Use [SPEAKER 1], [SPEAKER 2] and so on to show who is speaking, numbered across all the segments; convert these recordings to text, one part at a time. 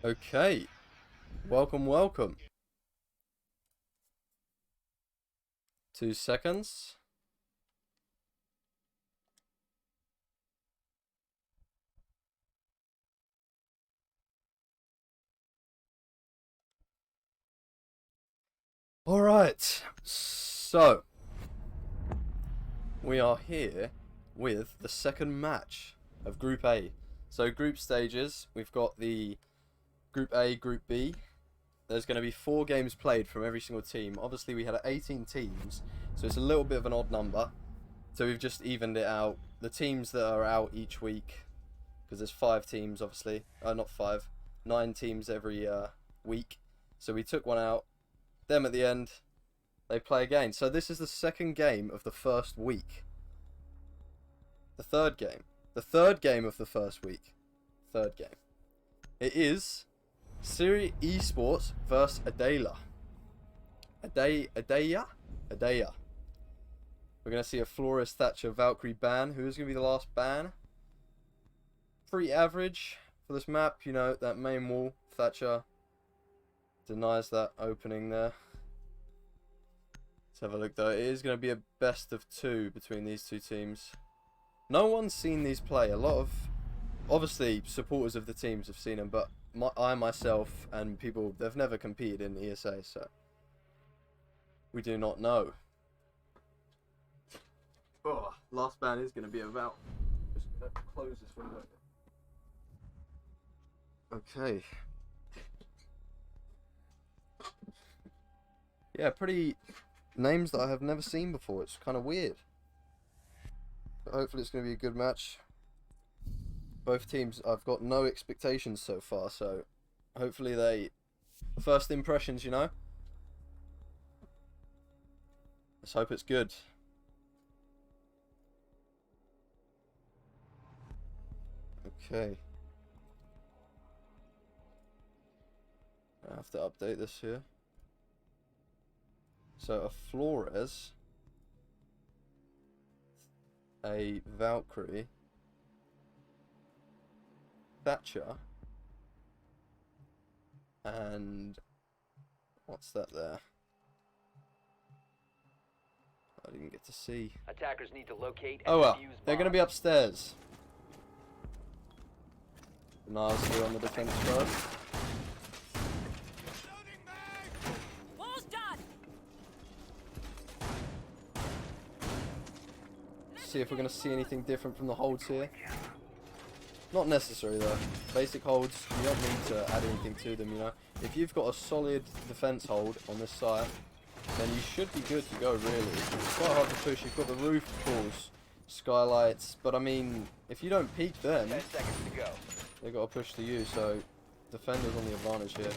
[SPEAKER 1] Okay, welcome. 2 seconds. Alright, so we are here with the second match of Group A. So group stages, we've got the Group A, Group B. There's going to be 4 games played from every single team. Obviously we had 18 teams, so it's a little bit of an odd number. So we've just evened it out. The teams that are out each week, because there's 5 teams obviously, not 5, 9 teams every week. So we took one out, them at the end, they play again. So this is the second game of the first week. The third game of the first week. Third game. It is Siri Esports versus Adayla. Adayla. We're going to see a Flores Thatcher Valkyrie ban. Who is going to be the last ban? Pretty average for this map. You know, that main wall. Thatcher denies that opening there. Let's have a look though. It is going to be a best of 2 between these two teams. No one's seen these play. A lot of, obviously, supporters of the teams have seen them, but I myself and people, they've never competed in ESA, so we do not know. Oh, last ban is going to be about. Just close this window. Okay. Yeah, pretty names that I have never seen before. It's kind of weird. But hopefully it's going to be a good match. Both teams, I've got no expectations so far, so hopefully they... First impressions, you know? Let's hope it's good. Okay. I have to update this here. So a Flores, a Valkyrie, Thatcher, and what's that there? I didn't get to see.
[SPEAKER 2] Attackers need to locate and
[SPEAKER 1] oh well,
[SPEAKER 2] defuse
[SPEAKER 1] they're going to be upstairs. Niles here on the defense first. See if we're going to see anything different from the holds here. Not necessary though. Basic holds, you don't need to add anything to them, you know. If you've got a solid defense hold on this side, then you should be good to go really. It's quite hard to push. You've got the roof, of course, skylights, but I mean, if you don't peek them,
[SPEAKER 2] 10 seconds to go.
[SPEAKER 1] they got to push to you, so defender's on the advantage here.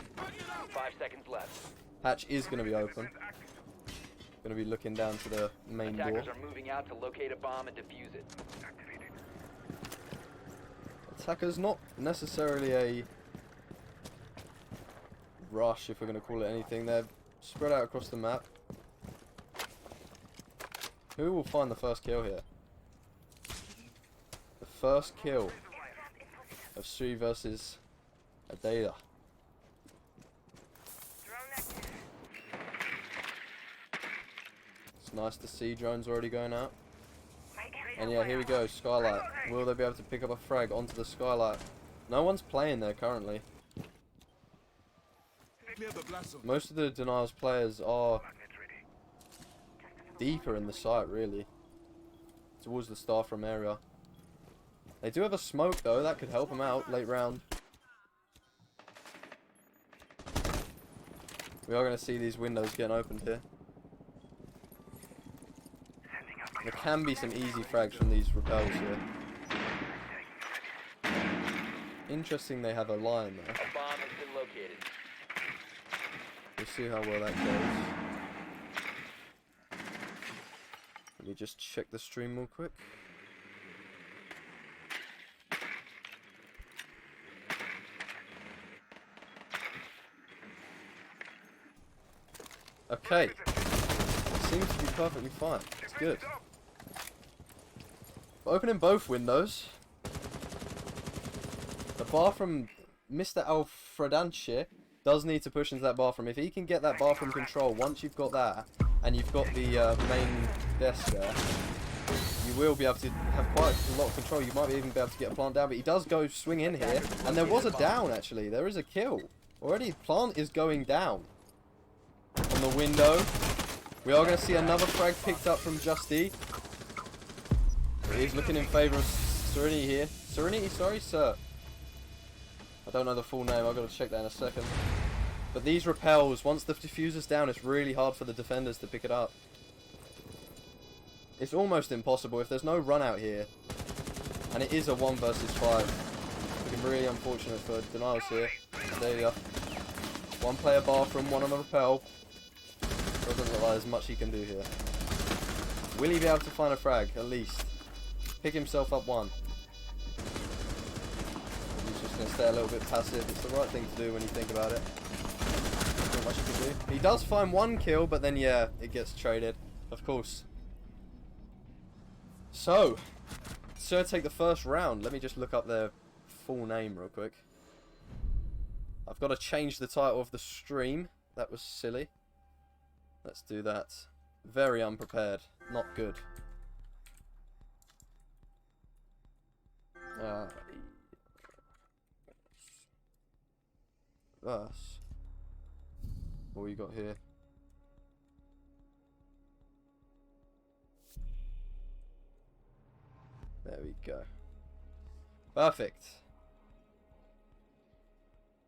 [SPEAKER 2] 5 seconds left.
[SPEAKER 1] Hatch is going to be open. Going to be looking down to the main door.
[SPEAKER 2] Attackers are moving out to locate a bomb and defuse it.
[SPEAKER 1] Attacker's not necessarily a rush, if we're going to call it anything. They're spread out across the map. Who will find the first kill here? The first kill of Sui versus Adayla. It's nice to see drones already going out. And yeah, here we go, skylight. Will they be able to pick up a frag onto the skylight? No one's playing there currently. Most of the denials players are deeper in the site really, towards the staff room area. They do have a smoke though, that could help them out late round. We are going to see these windows getting opened here. There can be some easy frags from these repels here. Interesting they have a lion there.
[SPEAKER 2] A bomb has been located.
[SPEAKER 1] We'll see how well that goes. Let me just check the stream real quick. Okay. Seems to be perfectly fine. It's good. Opening both windows. The bathroom Mr. Alfredanche does need to push into that bathroom. If he can get that bathroom control, once you've got that, and you've got the main desk there, you will be able to have quite a lot of control. You might even be able to get a plant down, but he does go swing in here, and there was a down, actually. There is a kill. Already, plant is going down on the window. We are going to see another frag picked up from Justy. He's looking in favour of Serenity here. Serenity, sorry, sir. I don't know the full name. I've got to check that in a second. But these repels, once the diffuser's down, it's really hard for the defenders to pick it up. It's almost impossible if there's no run out here. And it is a 1 versus 5. Looking really unfortunate for Denials here. There you go. One player bathroom, one on the repel. Doesn't look like there's much he can do here. Will he be able to find a frag, at least? Pick himself up one. He's just going to stay a little bit passive. It's the right thing to do when you think about it. Not much he can do. He does find one kill, but then yeah, it gets traded. Of course. So, Sir take the first round. Let me just look up their full name real quick. I've got to change the title of the stream. That was silly. Let's do that. Very unprepared. Not good. Thus. What we got here? There we go. Perfect.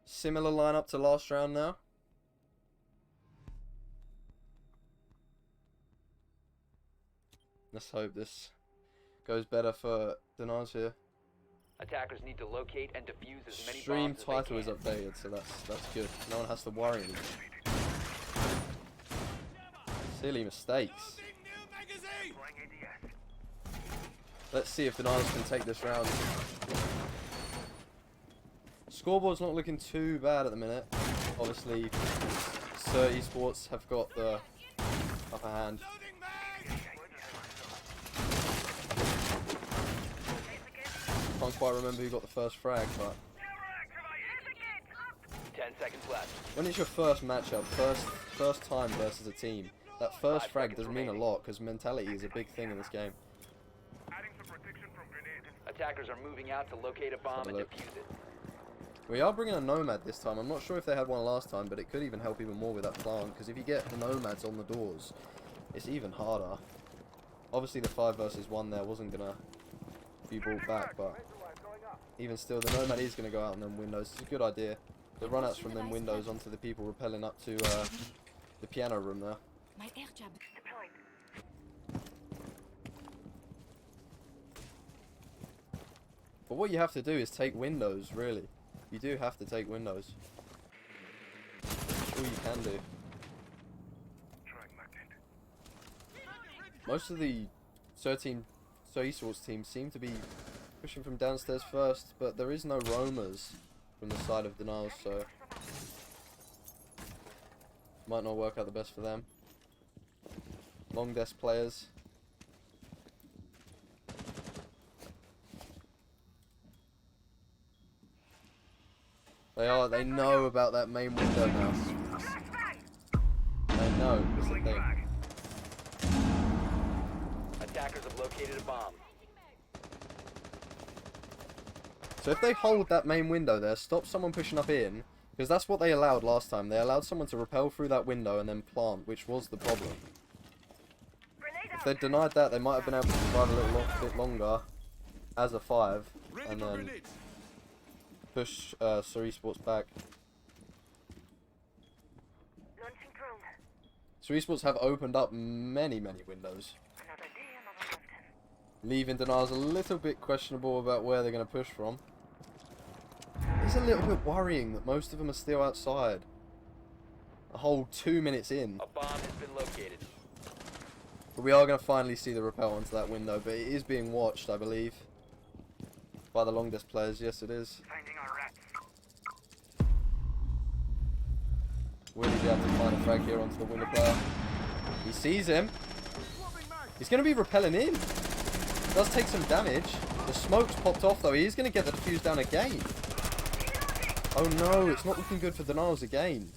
[SPEAKER 1] Similar lineup to last round now. Let's hope this goes better for Denials here.
[SPEAKER 2] Attackers need to locate and defuse as many
[SPEAKER 1] Stream
[SPEAKER 2] bombs as they
[SPEAKER 1] title is
[SPEAKER 2] can.
[SPEAKER 1] updated, so that's good. No one has to worry anymore. Silly mistakes. Let's see if Denials can take this round. Scoreboard's not looking too bad at the minute. Obviously, Sir Esports have got the upper hand. Can't quite remember who got the first frag, but
[SPEAKER 2] 10 seconds left.
[SPEAKER 1] when it's your first matchup, first time versus a team, that first frag does mean a lot because mentality is a big thing in this game.
[SPEAKER 2] Attackers are moving out to locate a bomb and defuse it.
[SPEAKER 1] We are bringing a Nomad this time. I'm not sure if they had one last time, but it could even help even more with that plant, because if you get the Nomads on the doors, it's even harder. Obviously the 5 versus 1 there wasn't going to be brought back, but even still, the Nomad is going to go out on them windows. It's a good idea. The run-outs from them windows onto the people rappelling up to the piano room there.
[SPEAKER 3] My air jab deployed.
[SPEAKER 1] But what you have to do is take windows, really. You do have to take windows. That's all you can do. Most of the Sir Esports teams seem to be pushing from downstairs first, but there is no roamers from the side of Denials, so might not work out the best for them. Long desk players. They know about that main window now. They know, it's the thing.
[SPEAKER 2] Attackers have located a bomb.
[SPEAKER 1] So if they hold that main window there, stop someone pushing up in, because that's what they allowed last time. They allowed someone to rappel through that window and then plant, which was the problem. If they'd denied that, they might have been able to survive a little bit longer as a 5, and then push Sir Esports back. Sir Esports have opened up many windows, leaving Denials a little bit questionable about where they're going to push from. It's a little bit worrying that most of them are still outside. A whole 2 minutes in.
[SPEAKER 2] A bomb has been located.
[SPEAKER 1] But we are going to finally see the rappel onto that window, but it is being watched, I believe, by the long desk players. Yes, it is. Will he be able to find a frag here onto the window player? He sees him. He's going to be rappelling in. Does take some damage. The smoke's popped off though. He's going to get the defuse down again. Oh no, it's not looking good for Denials again.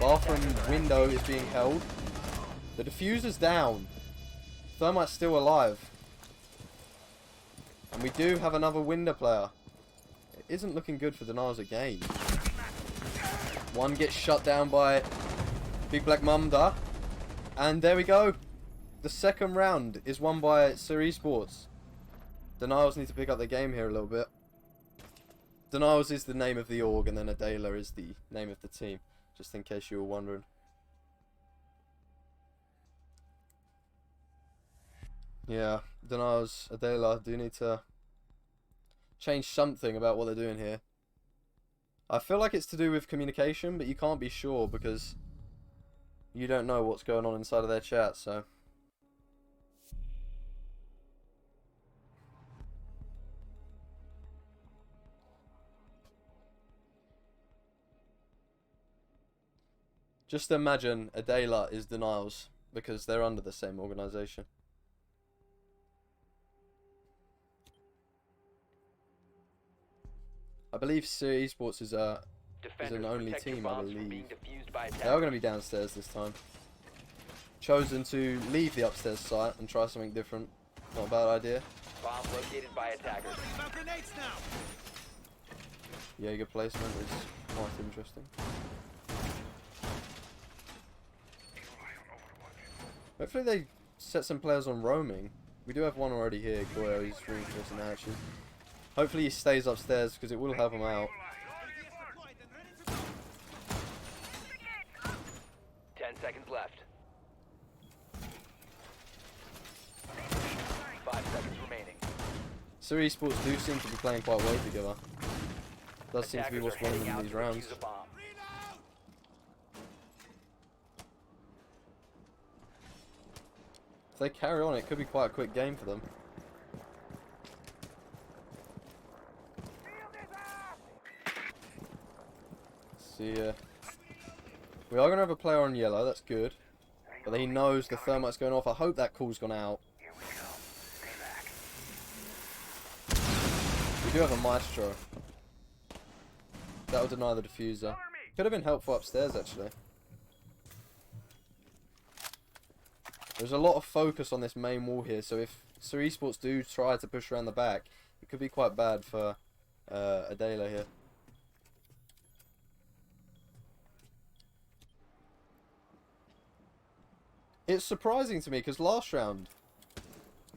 [SPEAKER 1] Bathroom window is being held. The diffuser's down. Thermite's still alive. And we do have another window player. It isn't looking good for Denials again. One gets shut down by Big Black Mumda. And there we go. The second round is won by Sir Esports. Denials need to pick up the game here a little bit. Denials is the name of the org, and then Adayla is the name of the team. Just in case you were wondering. Yeah, Denials, Adayla do need to change something about what they're doing here. I feel like it's to do with communication, but you can't be sure because you don't know what's going on inside of their chat, so... Just imagine Adayla is Denials, because they're under the same organisation. I believe Sir Esports is an only team, I believe. They are going to be downstairs this time. Chosen to leave the upstairs site and try something different. Not a bad idea.
[SPEAKER 2] Bomb located by attackers.
[SPEAKER 1] Jaeger placement is quite interesting. Hopefully they set some players on roaming. We do have one already here, Goyo, he's reinforcing that actually. Hopefully he stays upstairs because it will help him out.
[SPEAKER 2] 10 seconds left. 5 seconds remaining.
[SPEAKER 1] Sir Esports do seem to be playing quite well together. Does seem to be what's winning them in these rounds. If they carry on, it could be quite a quick game for them. See, we are going to have a player on yellow, that's good. But he knows the thermite's going off. I hope that call's gone out. We do have a maestro. That will deny the diffuser. Could have been helpful upstairs, actually. There's a lot of focus on this main wall here, so if Sir Esports do try to push around the back, it could be quite bad for Adayla here. It's surprising to me, because last round,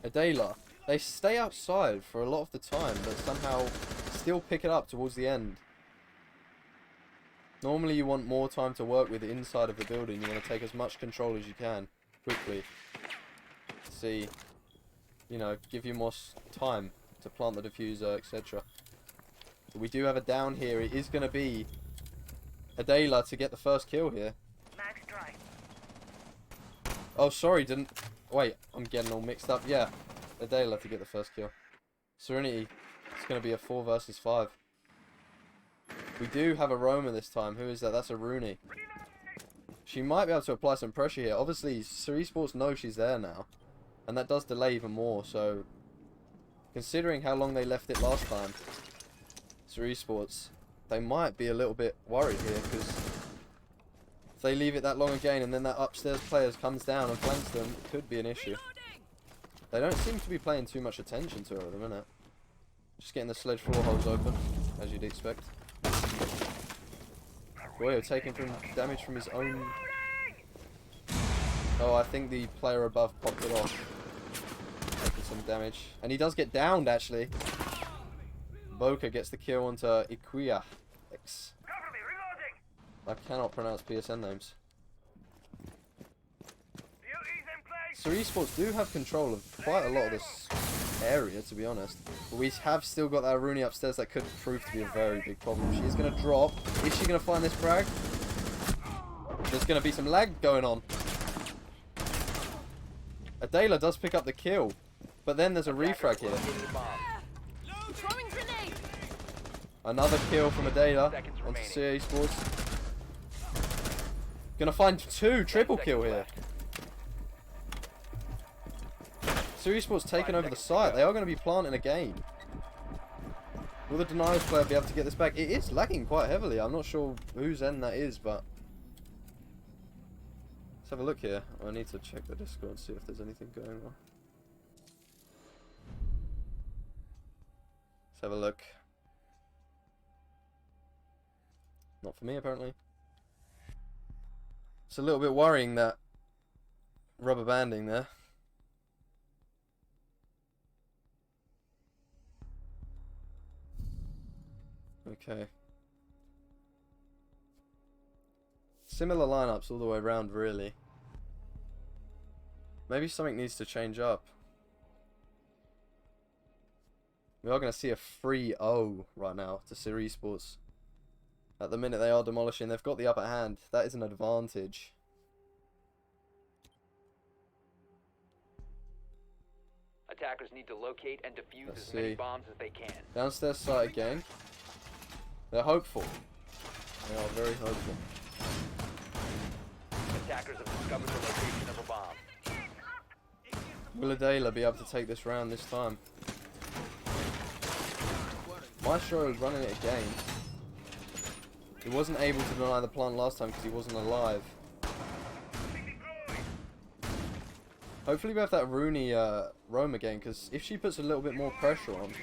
[SPEAKER 1] Adayla, they stay outside for a lot of the time, but somehow still pick it up towards the end. Normally you want more time to work with inside of the building, you want to take as much control as you can. Quickly, see, you know, give you more time to plant the diffuser, etc. But we do have a down here. It is going to be Adayla to get the first kill here. Oh, sorry, didn't... Wait, I'm getting all mixed up. Yeah, Adayla to get the first kill. Serenity, it's going to be a 4 versus 5. We do have a roamer this time. Who is that? That's a Rooney. She might be able to apply some pressure here. Obviously, Sir Esports knows she's there now. And that does delay even more, so... Considering how long they left it last time, Sir Esports, they might be a little bit worried here, because... If they leave it that long again, and then that upstairs player comes down and flanks them, it could be an issue. They don't seem to be paying too much attention to her at the minute. Just getting the sledge floor holes open, as you'd expect. Goyo taking damage from his own... Oh, I think the player above popped it off. Taking some damage. And he does get downed, actually. Boca gets the kill onto Ikuya. I cannot pronounce PSN names. So Esports do have control of quite a lot of this area, to be honest. But we have still got that Rooney upstairs that could prove to be a very big problem. She is going to drop. Is she going to find this frag? There's going to be some lag going on. Adayla does pick up the kill. But then there's a refrag here. Another kill from Adayla onto Sir Esports. Gonna find 2, triple kill here. Sir Esports taking over the site. They are going to be planting again. Will the denials player be able to get this back? It is lagging quite heavily. I'm not sure whose end that is, but let's have a look here. I need to check the Discord and see if there's anything going on. Let's have a look. Not for me, apparently. It's a little bit worrying, that rubber banding there. Okay. Similar lineups all the way around, really. Maybe something needs to change up. We are going to see a 3-0 right now to Series Sports. At the minute they are demolishing, they've got the upper hand. That is an advantage.
[SPEAKER 2] Attackers need to locate and defuse as many bombs as they can.
[SPEAKER 1] Downstairs site again. They're hopeful. They are very hopeful.
[SPEAKER 2] Attackers have discovered the location of a bomb.
[SPEAKER 1] Will Adayla be able to take this round this time? Maestro is running it again. He wasn't able to deny the plant last time because he wasn't alive. Hopefully we have that Rooney roam again, because if she puts a little bit more pressure on,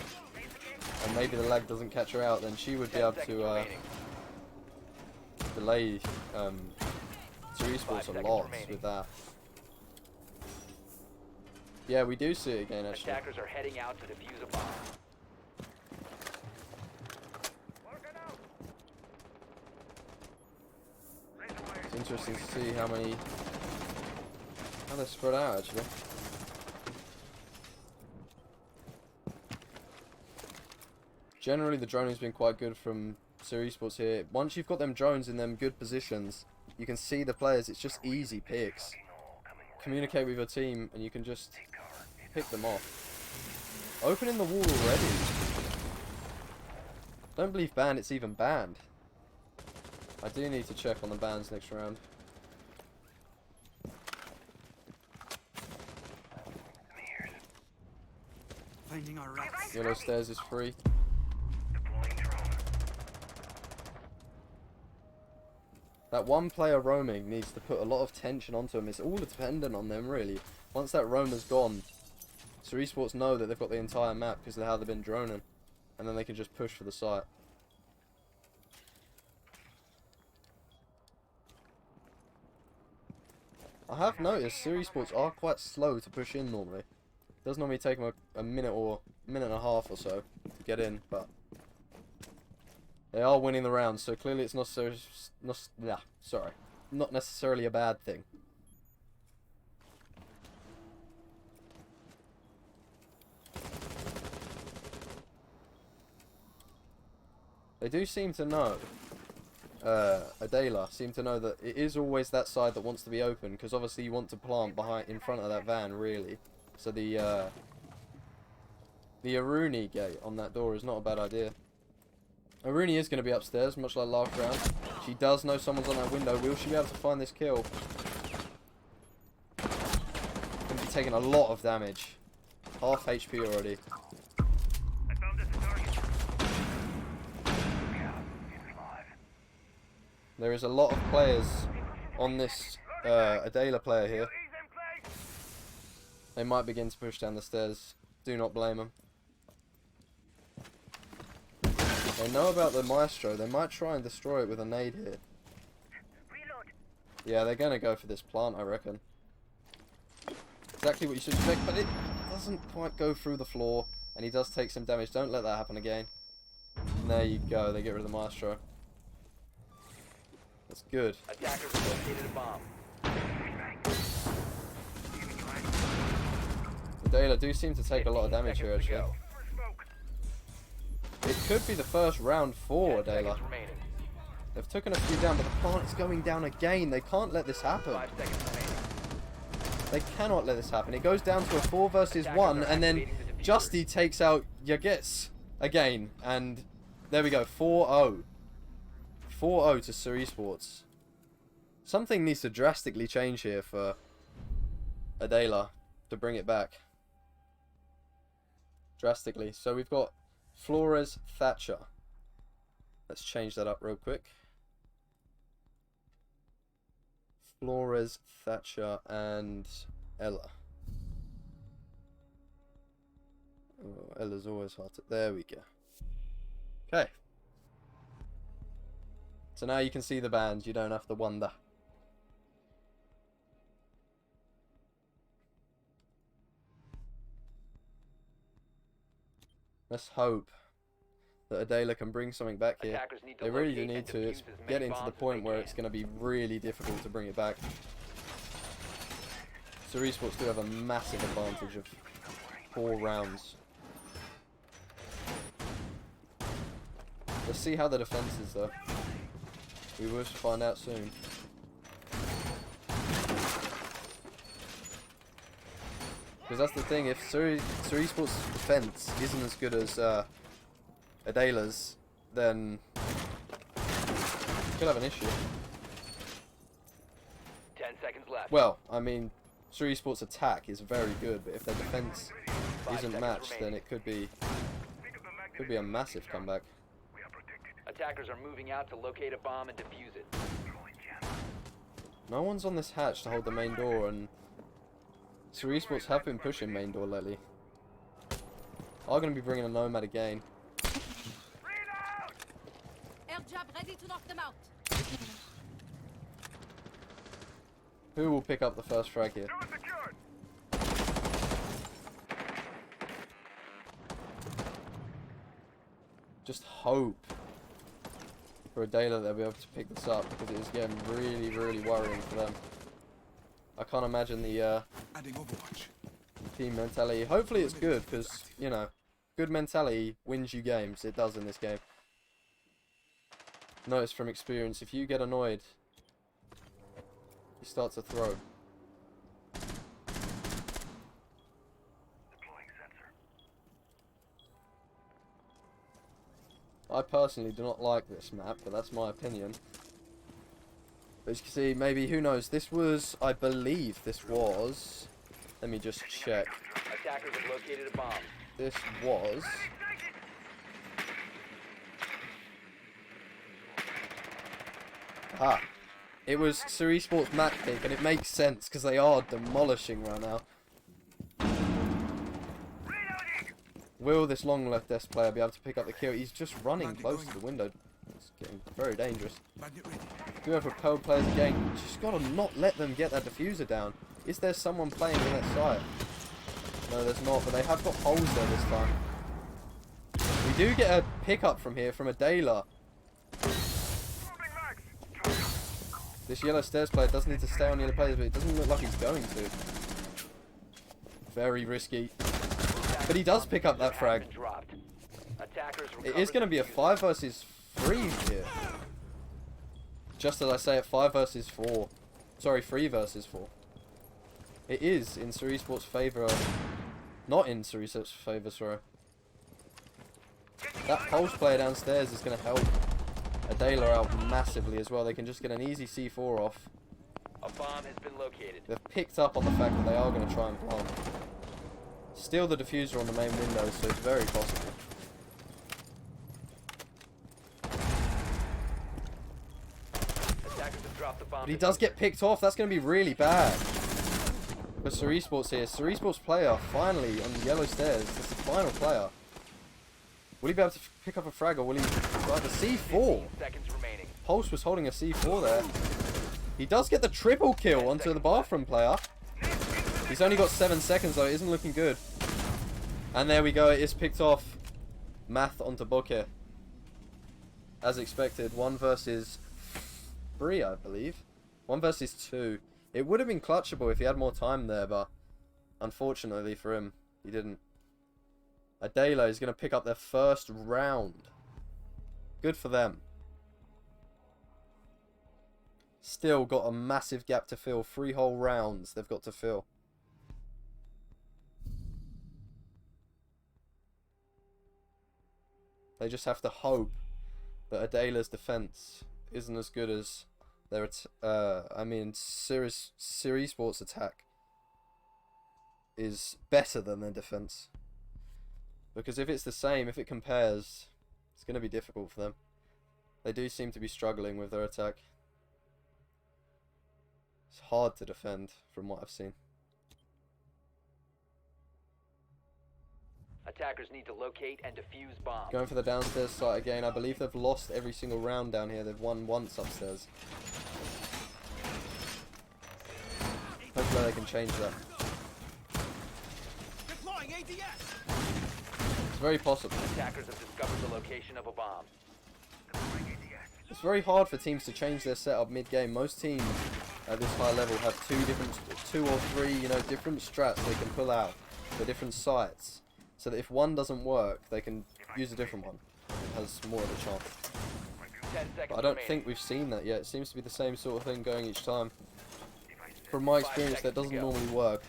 [SPEAKER 1] and maybe the lag doesn't catch her out, then she would be able to delay Series Sports a lot with that. Yeah, we do see it again, actually.
[SPEAKER 2] Attackers are heading out to defuse a bomb.
[SPEAKER 1] It's interesting to see how they're spread out, actually. Generally, the droning has been quite good from Series Sports here. Once you've got them drones in them good positions, you can see the players. It's just easy picks. Communicate with your team, and you can just pick them off. Opening the wall already. Don't believe Bandit's even banned. I do need to check on the bans next round.
[SPEAKER 4] Finding our rats.
[SPEAKER 1] Yellow stairs is free. That one player roaming needs to put a lot of tension onto him. It's all dependent on them, really. Once that roamer's gone, Series Sports know that they've got the entire map because of how they've been droning. And then they can just push for the site. I have noticed Series Sports are quite slow to push in normally. It does normally take them a minute or minute and a half or so to get in, but they are winning the round, so clearly it's not necessarily a bad thing. They do seem to know, Adayla seem to know that it is always that side that wants to be open, because obviously you want to plant in front of that van, really. So the Aruni gate on that door is not a bad idea. Aruni is going to be upstairs, much like last round. She does know someone's on that window. Will she be able to find this kill? Going to be taking a lot of damage. Half HP already. There is a lot of players on this Adayla player here. They might begin to push down the stairs. Do not blame them. They know about the Maestro. They might try and destroy it with a nade here. Yeah, they're going to go for this plant, I reckon. Exactly what you should expect, but it doesn't quite go through the floor. And he does take some damage. Don't let that happen again. And there you go. They get rid of the Maestro. That's good.
[SPEAKER 2] Attackers have located a bomb.
[SPEAKER 1] The Adayla do seem to take a lot of damage here, actually. It could be the first round for Adayla. They've taken a few down, but the plant is going down again. They can't let this happen.
[SPEAKER 2] 5 seconds remaining.
[SPEAKER 1] They cannot let this happen. It goes down to a 4 versus 1, and then Justy takes out Yagits again. And there we go, 4-0. 4-0 to Series Sports. Something needs to drastically change here for Adayla to bring it back. Drastically. So we've got Flores Thatcher. Let's change that up real quick. Flores Thatcher and Ella. Oh, Ella's always hard to... There we go. Okay. So now you can see the band. You don't have to wonder. Let's hope that Adayla can bring something back here. They really do need to. It's getting to the point where it's going to be really difficult to bring it back. So esports do have a massive advantage of 4 rounds. Let's see how the defense is though. We will find out soon. Because that's the thing, if esports defense isn't as good as Adayla's, then could have an issue.
[SPEAKER 2] 10 seconds left.
[SPEAKER 1] Well, I mean, esports attack is very good, but if their defense isn't matched, then it could be a massive comeback.
[SPEAKER 2] Attackers are moving out to locate a bomb and defuse it.
[SPEAKER 1] No one's on this hatch to hold the main door, and esports have been pushing main door lately. Are going to be bringing a Nomad again.
[SPEAKER 3] Air jab ready to knock them out.
[SPEAKER 1] Who will pick up the first frag here? Just hope for Adayla they'll be able to pick this up, because it is getting really, really worrying for them. I can't imagine the
[SPEAKER 4] Adding Overwatch.
[SPEAKER 1] team mentality. Hopefully it's good, because, you know, good mentality wins you games. It does in this game. Notice from experience, if you get annoyed, you start to throw. I personally do not like this map, but that's my opinion. But as you can see, maybe, who knows, this was, I believe this was, let me just check.
[SPEAKER 2] Attackers have located a bomb.
[SPEAKER 1] This was... Ah, it was esports match pick, and it makes sense, because they are demolishing right now. Will this long left desk player be able to pick up the kill? He's just running close to the window. It's getting very dangerous. Do have repelled players again. You just gotta not let them get that diffuser down. Is there someone playing in that site? No, there's not, but they have got holes there this time. We do get a pickup from here from Adayla. This yellow stairs player does need to stay on the other players, but it doesn't look like he's going to. Very risky. But he does pick up that frag. It is going to be a 5 versus 3 here. Just as I say it, 5 versus 4. Sorry, 3 versus 4. It is in esports' favour. Not in esports' favour, sorry. That pulse player downstairs is going to help Adayla out massively as well. They can just get an easy C4 off.
[SPEAKER 2] A bomb has been located.
[SPEAKER 1] They've picked up on the fact that they are going to try and plant. Steal the diffuser on the main window, so it's very possible.
[SPEAKER 2] Attackers have dropped the bomb.
[SPEAKER 1] But he does get picked off. That's going to be really bad. But esports here. esports player finally on the yellow stairs. That's the final player. Will he be able to pick up a frag, or will he try the C4?
[SPEAKER 2] Seconds remaining.
[SPEAKER 1] Pulse was holding a C4 there. He does get the triple kill onto the bathroom player. He's only got 7 seconds though, it isn't looking good. And there we go, it is picked off. Math onto Bokeh. As expected, 1 versus 3, I believe. 1 versus 2. It would have been clutchable if he had more time there, but unfortunately for him, he didn't. Adayla is going to pick up their first round. Good for them. Still got a massive gap to fill. 3 whole rounds they've got to fill. They just have to hope that Adayla's defense isn't as good as their, esports attack is better than their defense. Because if it's the same, if it compares, it's going to be difficult for them. They do seem to be struggling with their attack. It's hard to defend from what I've seen.
[SPEAKER 2] Attackers need to locate and defuse bombs.
[SPEAKER 1] Going for the downstairs site again. I believe they've lost every single round down here. They've won once upstairs. Hopefully they can change that.
[SPEAKER 4] Deploying ADS.
[SPEAKER 1] It's very possible.
[SPEAKER 2] Attackers have discovered the location of a bomb.
[SPEAKER 1] It's very hard for teams to change their setup mid-game. Most teams at this high level have two or three, you know, different strats they can pull out for different sites, so that if one doesn't work, they can use a different one. It has more of a chance.
[SPEAKER 2] 10 seconds
[SPEAKER 1] But I don't
[SPEAKER 2] remaining.
[SPEAKER 1] think we've seen that yet. It seems to be the same sort of thing going each time. From my experience, that doesn't normally work.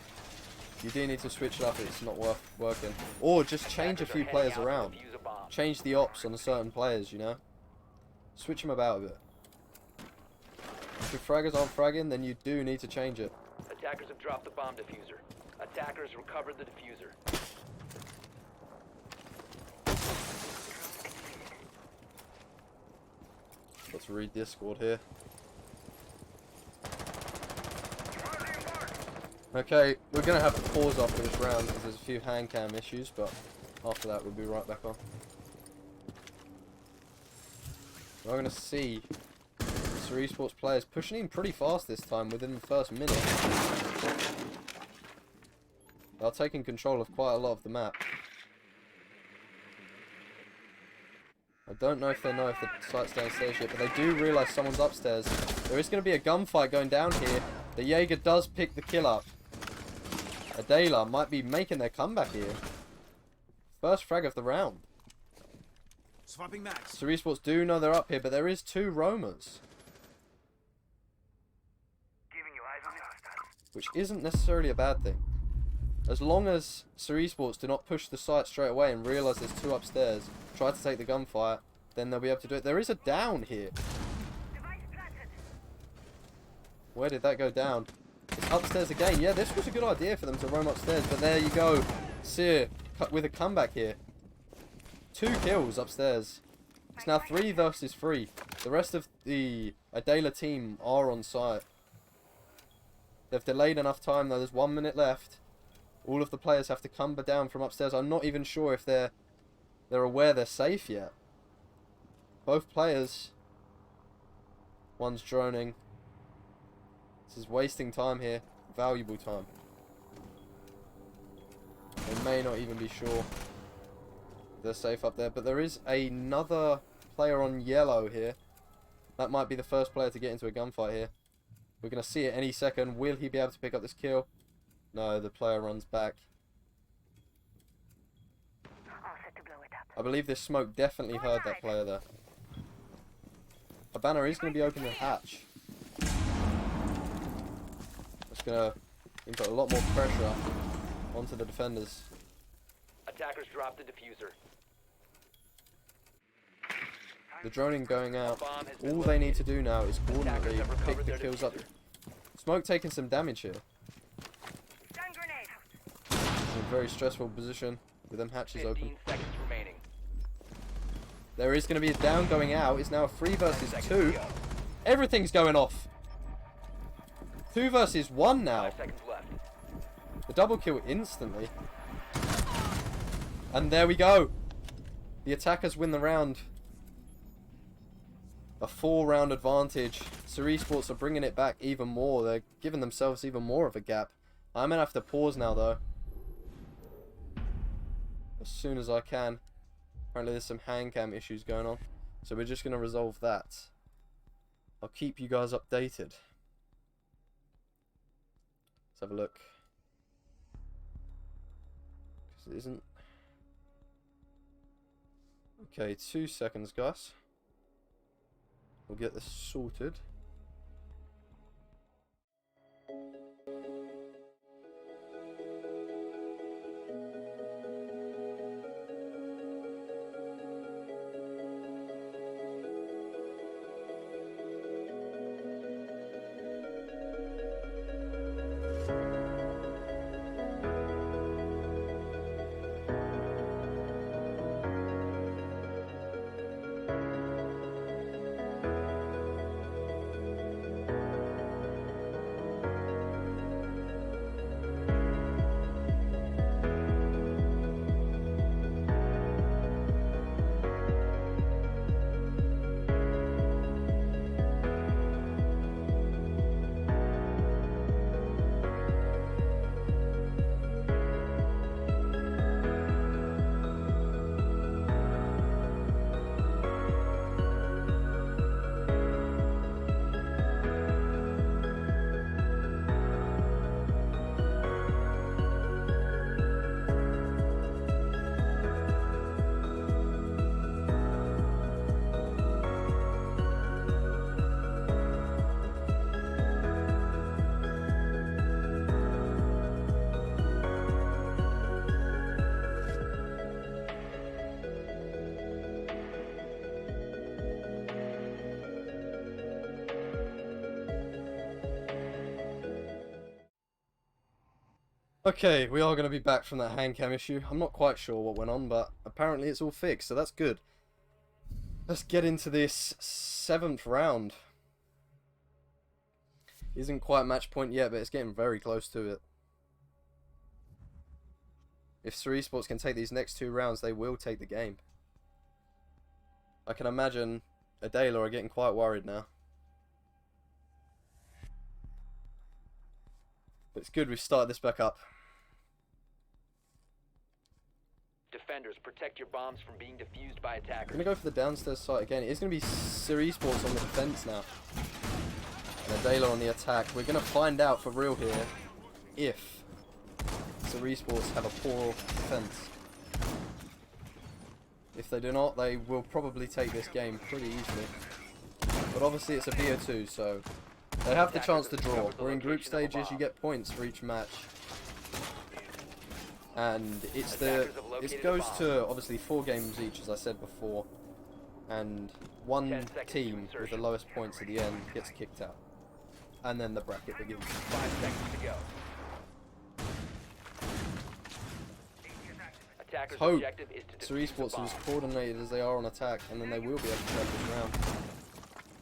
[SPEAKER 1] You do need to switch it up if it's not working. Or just change a
[SPEAKER 2] Attackers
[SPEAKER 1] few
[SPEAKER 2] are heading
[SPEAKER 1] players
[SPEAKER 2] out to
[SPEAKER 1] around.
[SPEAKER 2] defuse a bomb.
[SPEAKER 1] Change the ops on certain players, you know? Switch them about a bit. If your fraggers aren't fragging, then you do need to change it.
[SPEAKER 2] Attackers have dropped the bomb diffuser. Attackers recovered the diffuser.
[SPEAKER 1] Let's read Discord here. Okay, we're going to have to pause after this round because there's a few hand cam issues, but after that we'll be right back on. We're going to see Sir Esports players pushing in pretty fast this time within the first minute. They're taking control of quite a lot of the map. I don't know if they know if the site's downstairs yet, but they do realise someone's upstairs. There is going to be a gunfight going down here. The Jaeger does pick the kill up. Adayla might be making their comeback here. First frag of the round.
[SPEAKER 4] Swapping mags.
[SPEAKER 1] Sir Esports do know they're up here, but there is two roamers. Which isn't necessarily a bad thing. As long as Sir Esports do not push the site straight away and realise there's two upstairs, try to take the gunfight, then they'll be able to do it. There is a down here. Where did that go down? It's upstairs again. Yeah, this was a good idea for them to roam upstairs, but there you go. Seer with a comeback here. 2 kills upstairs. It's now 3 versus 3. The rest of the Adayla team are on site. They've delayed enough time though. There's 1 minute left. All of the players have to come down from upstairs. I'm not even sure if they're aware they're safe yet. Both players. One's droning. This is wasting time here. Valuable time. They may not even be sure they're safe up there. But there is another player on yellow here. That might be the first player to get into a gunfight here. We're going to see it any second. Will he be able to pick up this kill? No, the player runs back. I believe this smoke definitely heard that player there. A banner is going to be opening the hatch. That's going to input a lot more pressure onto the defenders.
[SPEAKER 2] Attackers dropped the diffuser.
[SPEAKER 1] The droning going out. All they need to do now is coordinately pick the kills up. Smoke taking some damage here. In a very stressful position with them hatches
[SPEAKER 2] 15
[SPEAKER 1] open.
[SPEAKER 2] seconds remaining.
[SPEAKER 1] There is going to be a down going out. It's now a 3 versus 2. Everything's going off. 2 versus 1 now.
[SPEAKER 2] 5 seconds left.
[SPEAKER 1] The double kill instantly. And there we go. The attackers win the round. A 4-round advantage. Sir Esports are bringing it back even more. They're giving themselves even more of a gap. I'm going to have to pause now though. As soon as I can. Apparently there's some hand cam issues going on. So we're just going to resolve that. I'll keep you guys updated. Let's have a look. Because it isn't. Okay, 2 seconds guys. We'll get this sorted. Okay, we are going to be back from that hand cam issue. I'm not quite sure what went on, but apparently it's all fixed, so that's good. Let's get into this 7th round. Isn't quite match point yet, but it's getting very close to it. If ESA Sports can take these next 2 rounds, they will take the game. I can imagine Adayla are getting quite worried now. But it's good we've started this back up.
[SPEAKER 2] Defenders, protect your bombs from being defused by
[SPEAKER 1] I'm
[SPEAKER 2] attackers.
[SPEAKER 1] going to go for the downstairs site again. It's going to be ESA Sports on the defense now. And Adayla on the attack. We're going to find out for real here if ESA Sports have a poor defense. If they do not, they will probably take this game pretty easily. But obviously it's a BO2, so they have the chance to draw. We're in group stages, you get points for each match. And it goes to obviously 4 games each, as I said before. And one team with the lowest points at the end gets kicked out. And then the bracket begins.
[SPEAKER 2] 5 seconds to go. Attackers'
[SPEAKER 1] Hope
[SPEAKER 2] objective is to
[SPEAKER 1] ESA
[SPEAKER 2] defuse
[SPEAKER 1] Sports
[SPEAKER 2] the
[SPEAKER 1] are as
[SPEAKER 2] bomb.
[SPEAKER 1] coordinated as they are on attack, and then they will be able to take this round.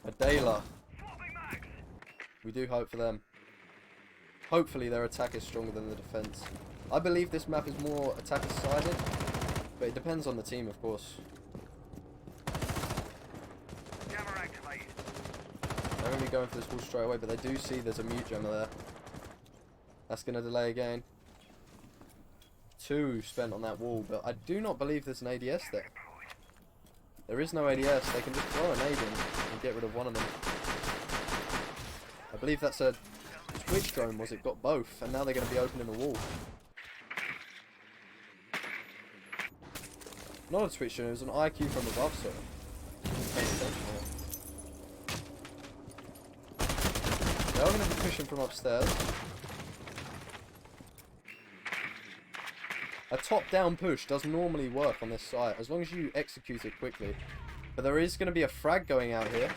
[SPEAKER 1] Adayla. We do hope for them. Hopefully their attack is stronger than the defense. I believe this map is more attacker sided, but it depends on the team, of course. They're going to be going for this wall straight away, but they do see there's a mute jammer there. That's going to delay again. 2 spent on that wall, but I do not believe there's an ADS there. There is no ADS. They can just throw an AD in and get rid of one of them. I believe that's a Twitch drone, was it? Got both, and now they're going to be opening the wall. Not a Twitch drone, it was an IQ from above, so paying attention here. They are going to be pushing from upstairs. A top-down push does normally work on this site, as long as you execute it quickly. But there is going to be a frag going out here.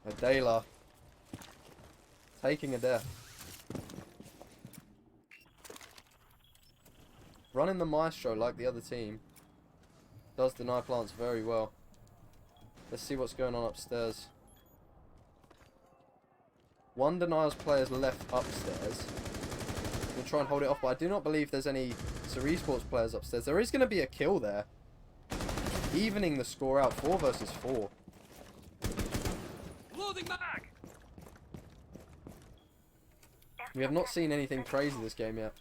[SPEAKER 1] Adayla taking a death. Running the Maestro like the other team does deny plants very well. Let's see what's going on upstairs. 1 denials players left upstairs. We'll try and hold it off, but I do not believe there's any ESA Sports players upstairs. There is going to be a kill there, evening the score out. 4 versus 4. We have not seen anything crazy this game yet.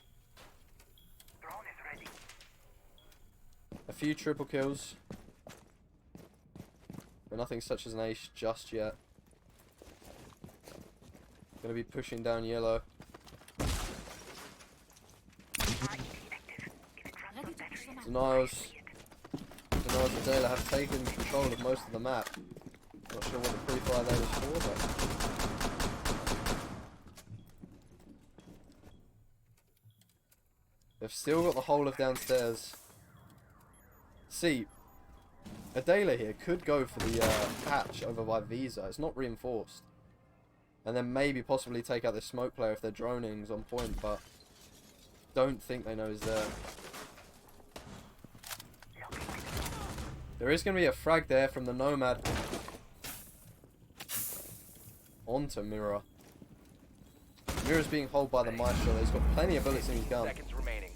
[SPEAKER 1] A few triple kills, but nothing such as an ace just yet. Gonna be pushing down yellow. Denials and Adayla have taken control of most of the map. Not sure what the pre-fire there was for, but they've still got the whole of downstairs. See, Adayla here could go for the hatch over by Visa. It's not reinforced. And then maybe possibly take out this smoke player if their droning's on point, but don't think they know he's there. There is going to be a frag there from the Nomad onto Mirror. Mirror's being held by the Maestro. He's got plenty of bullets in his gun.
[SPEAKER 2] 10 seconds remaining.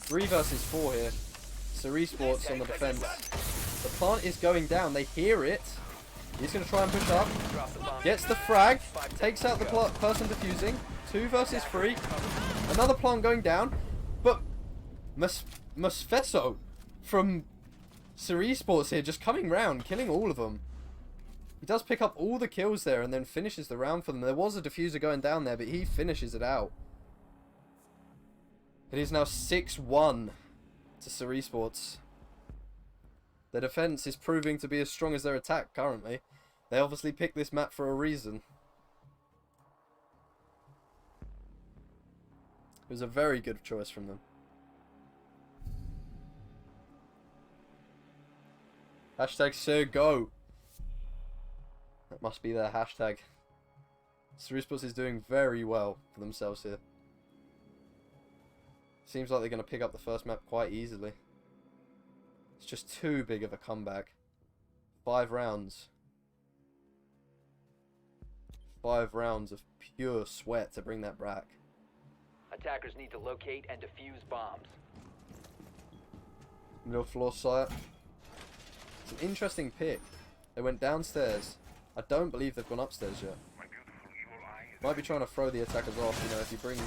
[SPEAKER 1] 3 versus 4 here. ESA Sports on the defense. The plant is going down. They hear it. He's going to try and push up. Gets the frag. Takes out the person defusing. 2 versus 3. Another plant going down. But Musfesso from ESA Sports here just coming round, killing all of them. He does pick up all the kills there and then finishes the round for them. There was a diffuser going down there, but he finishes it out. It is now 6-1 to ESA Sports. Their defense is proving to be as strong as their attack currently. They obviously picked this map for a reason. It was a very good choice from them. Hashtag Sir Go. That must be their hashtag. Ceresports is doing very well for themselves here. Seems like they're going to pick up the first map quite easily. It's just too big of a comeback. 5 rounds. 5 rounds of pure sweat to bring that back.
[SPEAKER 2] Attackers need to locate and defuse bombs.
[SPEAKER 1] Middle floor site. It's an interesting pick. They went downstairs. I don't believe they've gone upstairs yet. Might be trying to throw the attackers off. You know, if you bring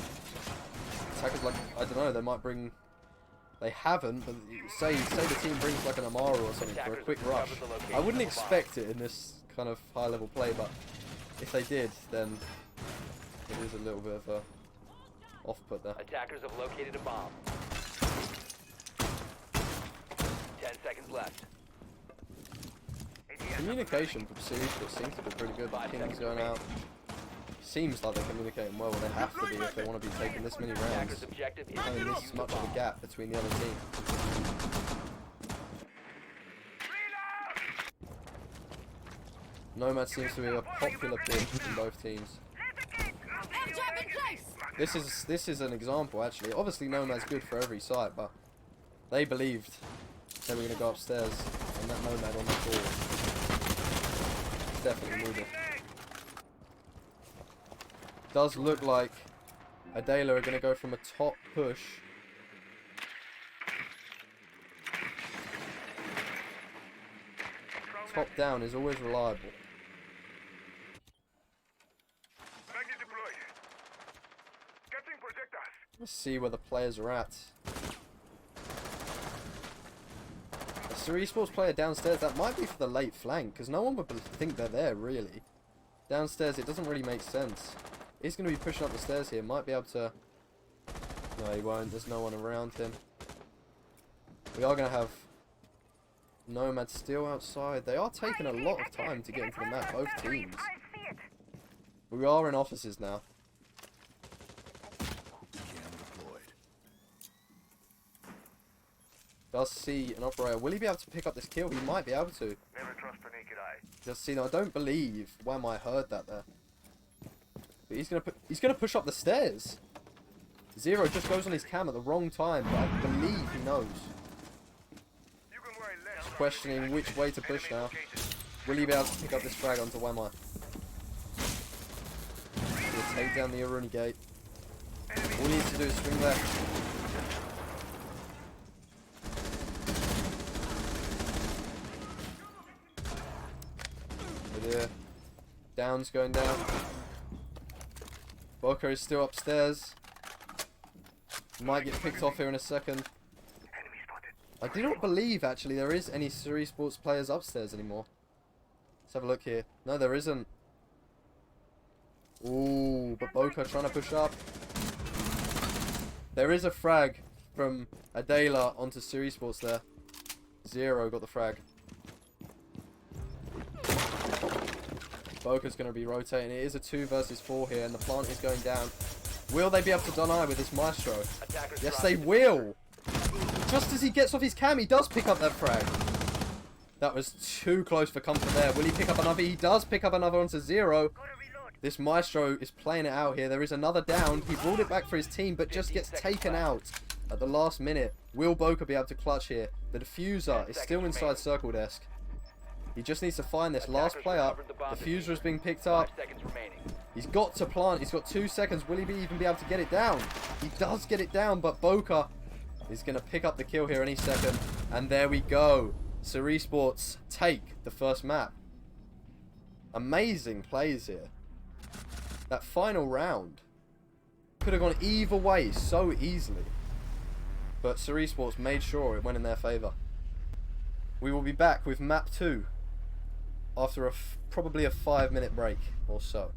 [SPEAKER 1] attackers like, I don't know, they might bring. They haven't, but say the team brings like an Amara or something for a quick rush. I wouldn't expect it in this kind of high level play, but if they did, then it is a little bit of a off-put there.
[SPEAKER 2] Attackers have located a bomb. 10 seconds left.
[SPEAKER 1] Communication from Ceresports seems to be pretty good. The ping's going out. Seems like they're communicating well. They have to be if they want to be taking this many rounds.
[SPEAKER 2] Attackers' objective is
[SPEAKER 1] Having this much of a gap between the other team. Nomad seems to be a popular pick in both teams.
[SPEAKER 3] Airdrop in place!
[SPEAKER 1] This is an example actually. Obviously Nomad's good for every site, but they believed they were going to go upstairs, and that Nomad on the floor is definitely needed. Does look like Adayla are going to go from a top push. Top down is always reliable. Let's see where the players are at. A Ceresports player downstairs, that might be for the late flank, because no one would think they're there, really. Downstairs, it doesn't really make sense. He's going to be pushing up the stairs here, might be able to... No, he won't, there's no one around him. We are going to have Nomad still outside. They are taking a lot of time to get into the map, both teams. We are in offices now. Does see an operator. Will he be able to pick up this kill? He might be able to.
[SPEAKER 5] Never trust the naked eye.
[SPEAKER 1] Just see, I don't believe Wham I heard that there. But he's gonna push up the stairs. Zero just goes on his cam at the wrong time, but I believe he knows.
[SPEAKER 5] You can worry less.
[SPEAKER 1] He's questioning which way to push now. Will he be able to pick up this frag onto Wham I? He'll take down the Aruni gate. All he needs to do is swing left. Here. Down's going down. Boko is still upstairs. Might get picked off here in a second. I do not believe actually there is any Ceresports players upstairs anymore. Let's have a look here. No, there isn't. Ooh, but Boko trying to push up. There is a frag from Adayla onto Ceresports there. Zero got the frag. Boka's going to be rotating. It is a 2 versus 4 here, and the plant is going down. Will they be able to deny with this Maestro? Yes, they will. Just as he gets off his cam, he does pick up that frag. That was too close for comfort there. Will he pick up another? He does pick up another onto Zero. This Maestro is playing it out here. There is another down. He brought it back for his team, but just gets taken out at the last minute. Will Boka be able to clutch here? The diffuser is still inside circle desk. He just needs to find this last play up. The diffuser is being picked up. He's got to plant. He's got 2 seconds. Will he even be able to get it down? He does get it down, but Boka is going to pick up the kill here any second. And there we go. Ceresports take the first map. Amazing plays here. That final round could have gone either way so easily. But Ceresports made sure it went in their favour. We will be back with map 2 after probably a 5-minute break or so.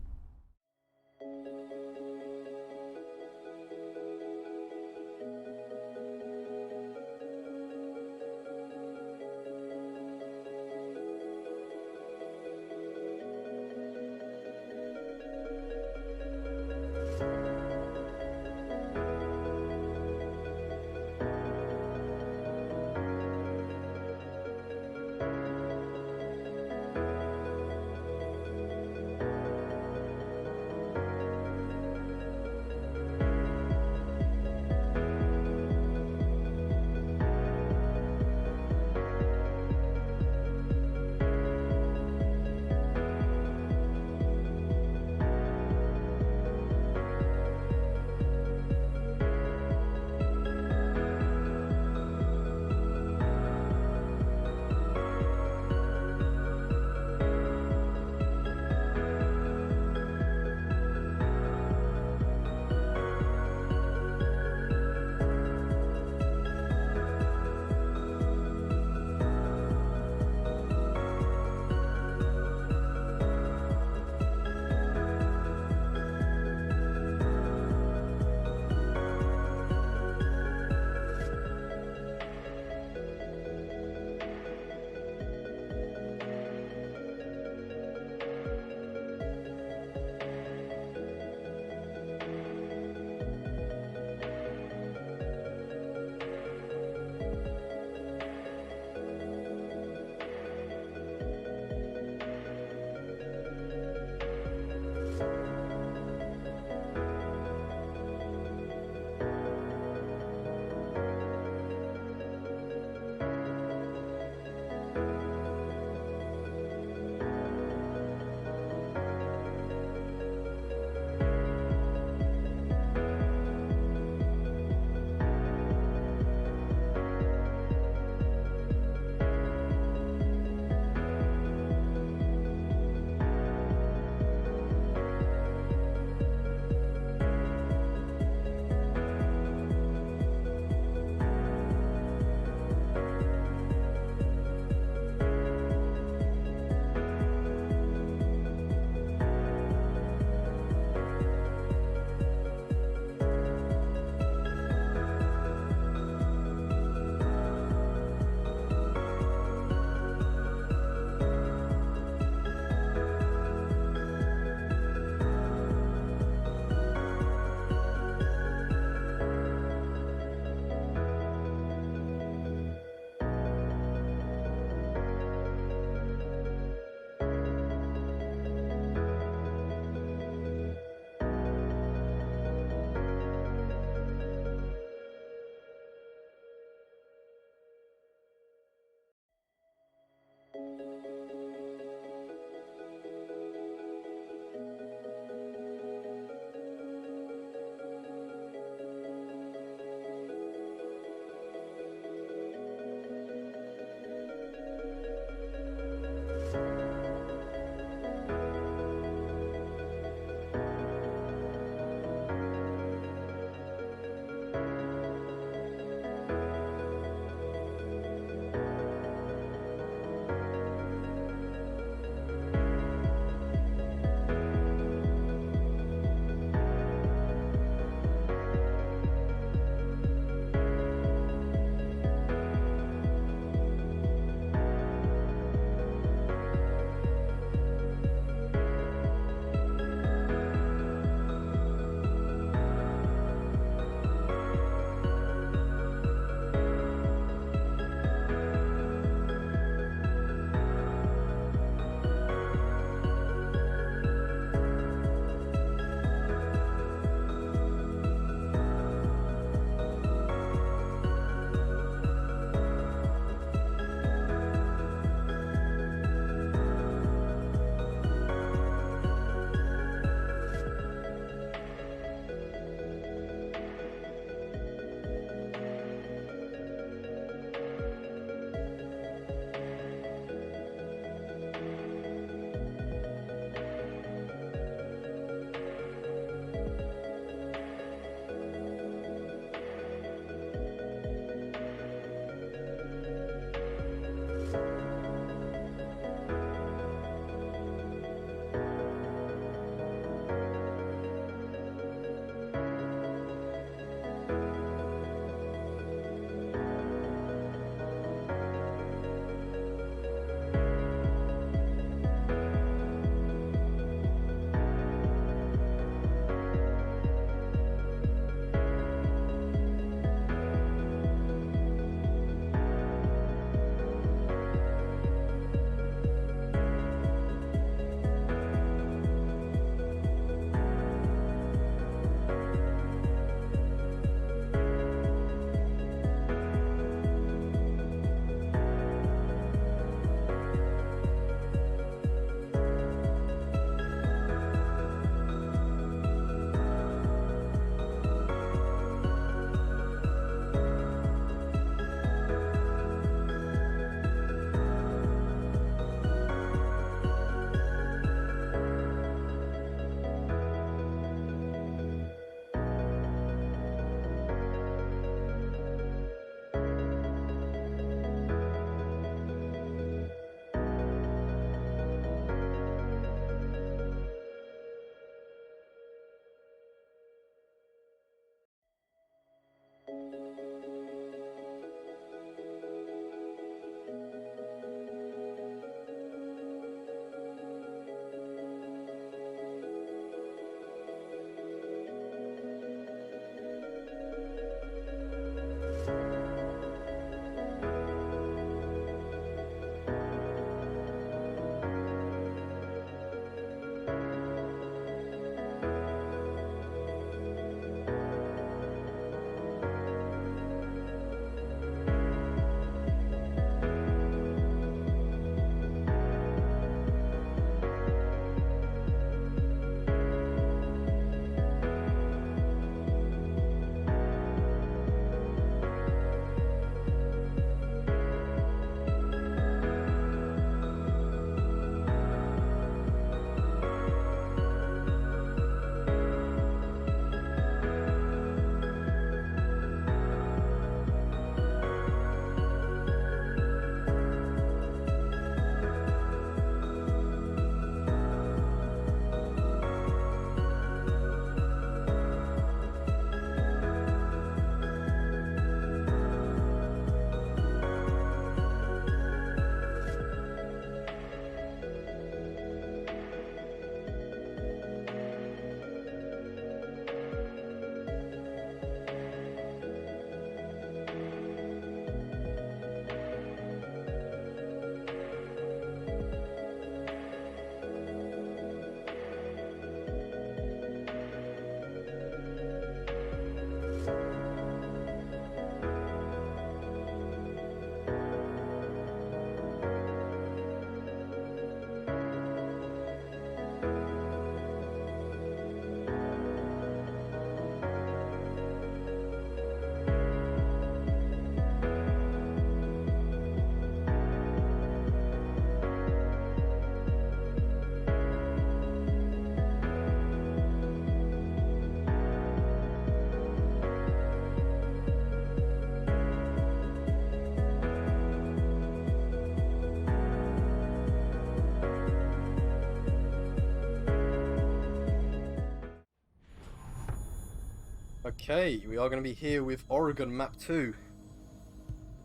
[SPEAKER 1] Okay, we are going to be here with Oregon Map 2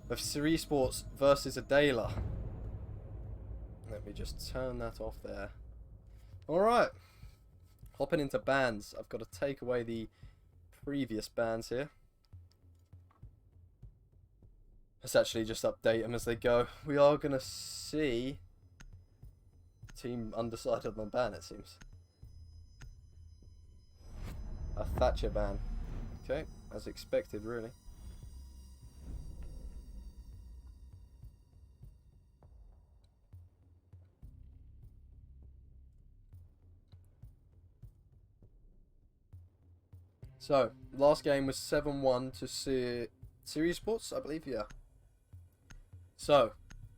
[SPEAKER 1] of Series Sports versus Adayla. Let me just turn that off there. Alright, hopping into bans. I've got to take away the previous bans here. Let's actually just update them as they go. We are going to see team undecided on ban, it seems. A Thatcher ban. Okay, as expected, really. So, last game was 7-1 to Series Sports, I believe, yeah. So,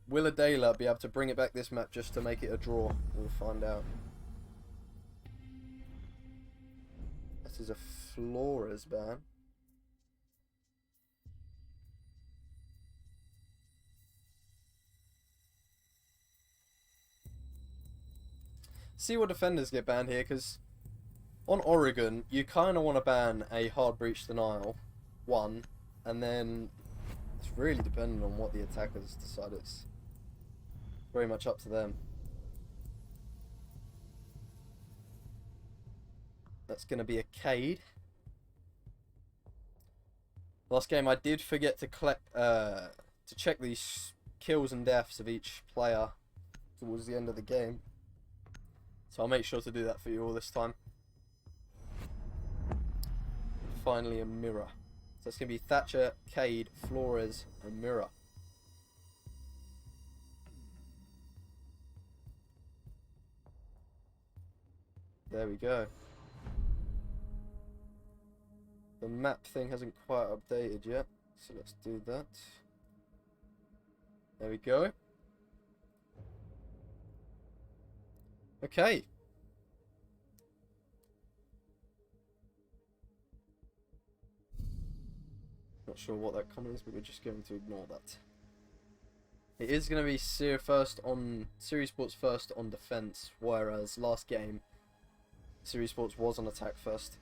[SPEAKER 1] will Adayla be able to bring it back this map just to make it a draw? We'll find out. This is a Flores ban. See what defenders get banned here, because on Oregon, you kind of want to ban a hard breach denial, one, and then it's really dependent on what the attackers decide. It's very much up to them. That's going to be a Cade. Last game I did forget to check these kills and deaths of each player towards the end of the game. So I'll make sure to do that for you all this time. Finally a mirror. So it's going to be Thatcher, Cade, Flores, and Mirror. There we go. The map thing hasn't quite updated yet, so let's do that. There we go. Okay. Not sure what that comment is, but we're just going to ignore that. It is going to be Series Sports first on defense, whereas last game Series Sports was on attack first.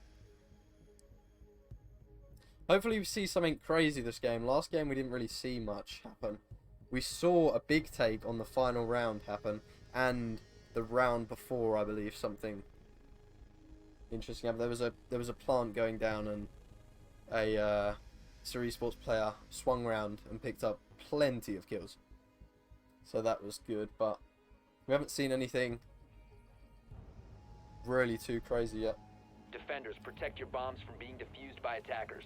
[SPEAKER 1] Hopefully we see something crazy this game. Last game we didn't really see much happen. We saw a big take on the final round happen, and the round before, I believe, something interesting happened. There was a plant going down, and a Series Sports player swung round and picked up plenty of kills. So that was good, but we haven't seen anything really too crazy yet.
[SPEAKER 2] Defenders, protect your bombs from being defused by attackers.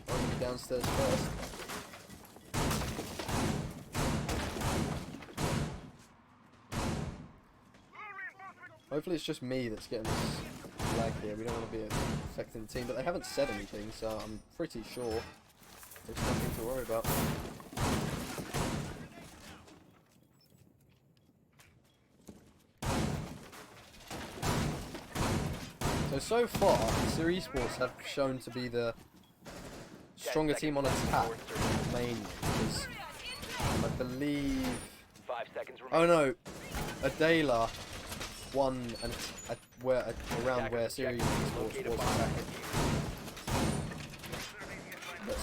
[SPEAKER 1] I'm gonna be downstairs first. Hopefully it's just me that's getting this lag here. We don't want to be affecting the team, but they haven't said anything, so I'm pretty sure there's nothing to worry about. So far, Series Sports have shown to be the stronger team on attack, mainly, because I believe...
[SPEAKER 2] 5 seconds
[SPEAKER 1] oh
[SPEAKER 2] remaining.
[SPEAKER 1] no, Adayla won a round where Series Sports was attacking. But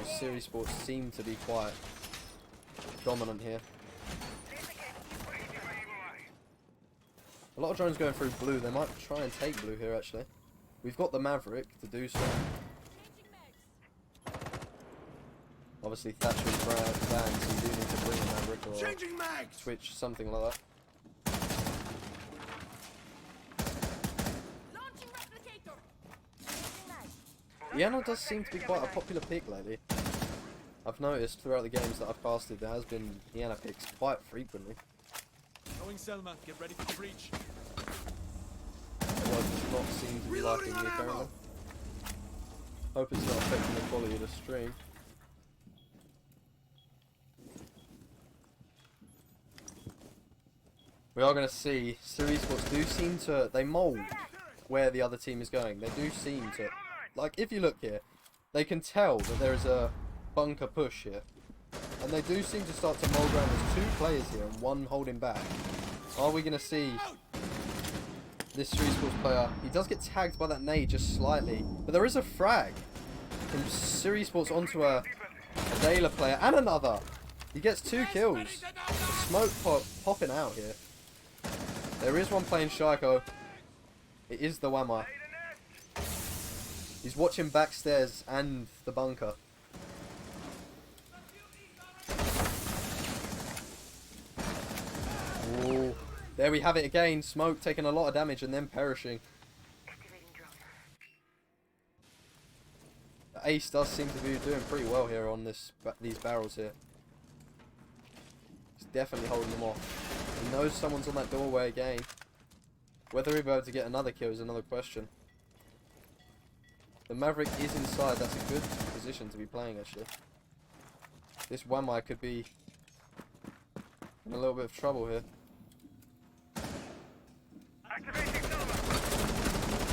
[SPEAKER 1] Series Sports seem to be quite dominant here. A lot of drones going through blue. They might try and take blue here, actually. We've got the Maverick to do so. Obviously, Thatcher's banned, so you do need to bring a Maverick or switch, something like that. Iana does seem to be quite a popular pick lately. I've noticed throughout the games that I've casted, there has been Iana picks quite frequently.
[SPEAKER 4] Going Selma, get ready for the breach.
[SPEAKER 1] Otherwise, does not seem to be liking me currently. Hope it's not affecting the quality of the stream. We are going to see Series Sports do seem to, they mould where the other team is going. They do seem to, like if you look here, they can tell that there is a bunker push here. And they do seem to start to mould around. There's two players here and one holding back. Are we going to see this Esports player, he does get tagged by that nade just slightly. But there is a frag from Esports onto a Adayla player and another. He gets 2 kills. The smoke popping out here. There is one playing Shiko. It is the Whammer. He's watching backstairs and the bunker. Ooh. There we have it again. Smoke taking a lot of damage and then perishing. The Ace does seem to be doing pretty well here on these barrels here. He's definitely holding them off. He knows someone's on that doorway again. Whether he'll be able to get another kill is another question. The Maverick is inside. That's a good position to be playing, actually. This Whamai could be in a little bit of trouble here.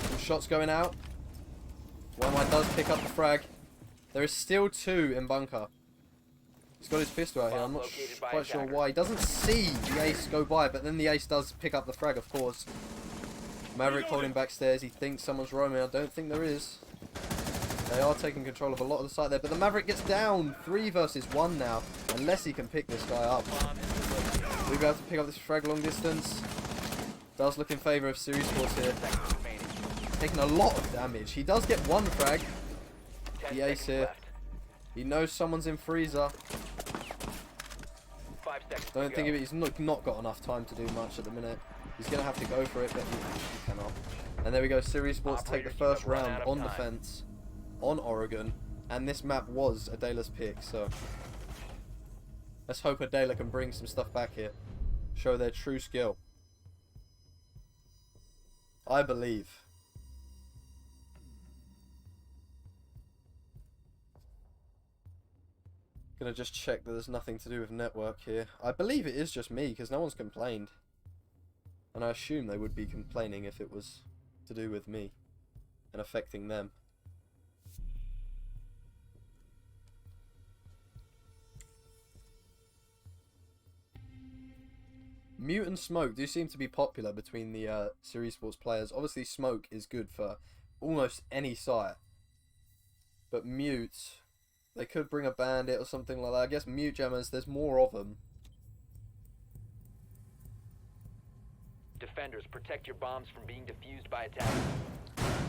[SPEAKER 1] Some shots going out. Whamai does pick up the frag. There is still 2 in bunker. He's got his pistol out here. I'm not quite sure why. He doesn't see the Ace go by, but then the Ace does pick up the frag, of course. Maverick holding backstairs. He thinks someone's roaming. I don't think there is. They are taking control of a lot of the site there, but the Maverick gets down. 3 versus 1 now, unless he can pick this guy up. We'll be able to pick up this frag long distance. Does look in favour of Series Sports here. Taking a lot of damage. He does get 1 frag. The Ace here. He knows someone's in freezer. Don't think of it. He's not got enough time to do much at the minute. He's going to have to go for it, but he cannot. And there we go. Series Sports take the first round on defense on Oregon. And this map was Adayla's pick, so let's hope Adayla can bring some stuff back here. Show their true skill. I believe. Gonna just check that there's nothing to do with network here. I believe it is just me, because no one's complained. And I assume they would be complaining if it was to do with me and affecting them. Mute and Smoke do seem to be popular between the Series Sports players. Obviously Smoke is good for almost any site. But Mute, they could bring a bandit or something like that. I guess Mute Jammers, there's more of them.
[SPEAKER 2] Defenders, protect your bombs from being defused by attackers.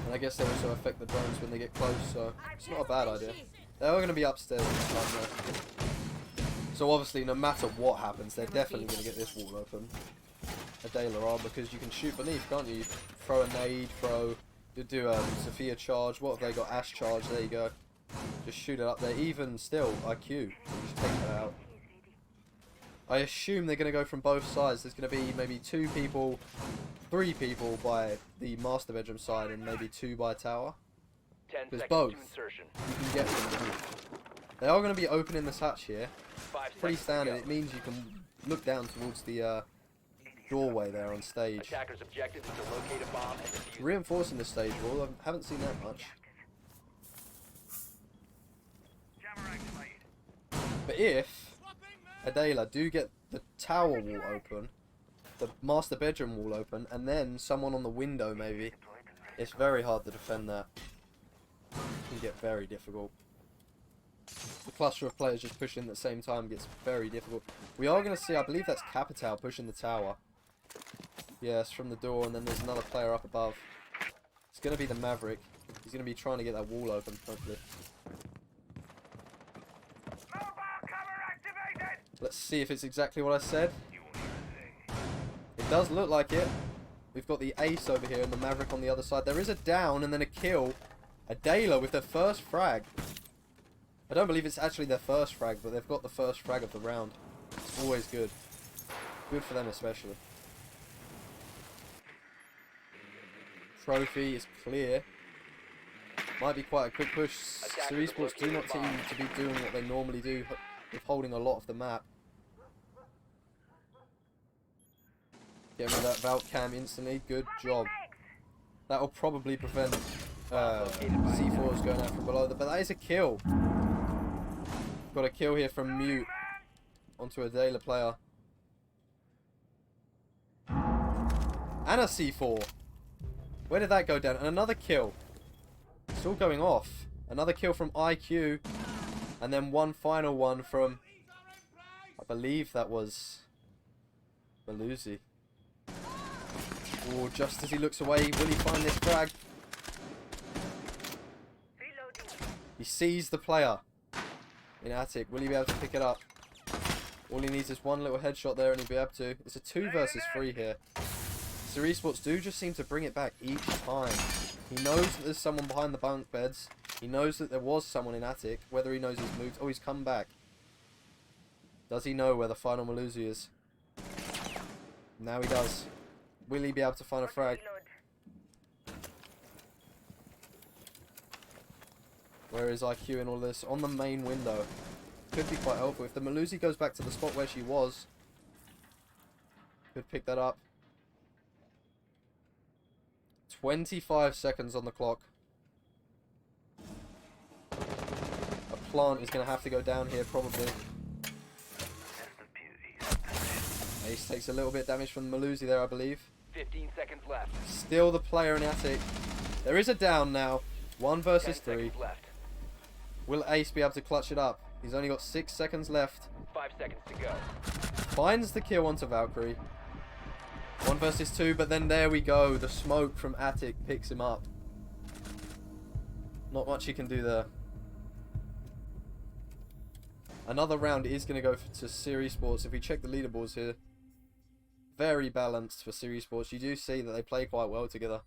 [SPEAKER 1] And I guess they also affect the drones when they get close, so it's not a bad idea. They are going to be upstairs this time though. So obviously, no matter what happens, they're definitely going to get this wall open. Adayla are, because you can shoot beneath, can't you? You throw a nade, you do a Sophia charge. What have they got? Ash charge, there you go. Just shoot it up there. Even still, IQ. You just take that out. I assume they're going to go from both sides. There's going to be maybe 2 people, 3 people by the master bedroom side and maybe 2 by tower.
[SPEAKER 2] 10
[SPEAKER 1] There's
[SPEAKER 2] seconds
[SPEAKER 1] both.
[SPEAKER 2] to insertion.
[SPEAKER 1] You can get them. They are going to be opening this hatch here.
[SPEAKER 2] 5
[SPEAKER 1] Pretty
[SPEAKER 2] seconds to
[SPEAKER 1] standard.
[SPEAKER 2] go.
[SPEAKER 1] It means you can look down towards the doorway there on stage.
[SPEAKER 2] Attackers' objective is to locate a bomb and defuse it.
[SPEAKER 1] Reinforcing the stage wall. I haven't seen that much. But if Adayla do get the tower wall open, the master bedroom wall open, and then someone on the window maybe, it's very hard to defend that. It can get very difficult. The cluster of players just pushing at the same time gets very difficult. We are going to see, I believe that's Capital pushing the tower. Yes, from the door, and then there's another player up above. It's going to be the Maverick. He's going to be trying to get that wall open, hopefully. Let's see if it's exactly what I said. It does look like it. We've got the Ace over here and the Maverick on the other side. There is a down and then a kill. Adayla with their first frag. I don't believe it's actually their first frag, but they've got the first frag of the round. It's always good. Good for them especially. Trophy is clear. Might be quite a quick push. Series Sports do not seem to be doing what they normally do, with holding a lot of the map. Getting rid of that Valk cam instantly. Good job. That will probably prevent C4s going out from below. But that is a kill. Got a kill here from Mute onto a Adayla player. And a C4. Where did that go down? And another kill. It's all going off. Another kill from IQ. And then one final one from... I believe that was... Belusi. Oh, just as he looks away, will he find this frag? He sees the player in attic. Will he be able to pick it up? All he needs is one little headshot there and he'll be able to. It's a 2 versus 3 here. So esports do just seem to bring it back each time. He knows that there's someone behind the bunk beds. He knows that there was someone in attic. Whether he knows he's moved. Oh, he's come back. Does he know where the final Malusi is? Now he does. Will he be able to find a frag? Where is IQ in all this? On the main window. Could be quite helpful. If the Malusi goes back to the spot where she was, could pick that up. 25 seconds on the clock. A plant is going to have to go down here probably. Ace takes a little bit of damage from the Malusi there, I believe.
[SPEAKER 2] 15 seconds left.
[SPEAKER 1] Still the player in attic. There is a down now. 1 versus
[SPEAKER 2] 10
[SPEAKER 1] 3.
[SPEAKER 2] seconds left.
[SPEAKER 1] Will Ace be able to clutch it up? He's only got 6 seconds left.
[SPEAKER 2] 5 seconds to go.
[SPEAKER 1] Finds the kill onto Valkyrie. 1 versus 2, but then there we go. The smoke from attic picks him up. Not much he can do there. Another round is going to go to Series Sports. If we check the leaderboards here, very balanced for Series Sports. You do see that they play quite well together.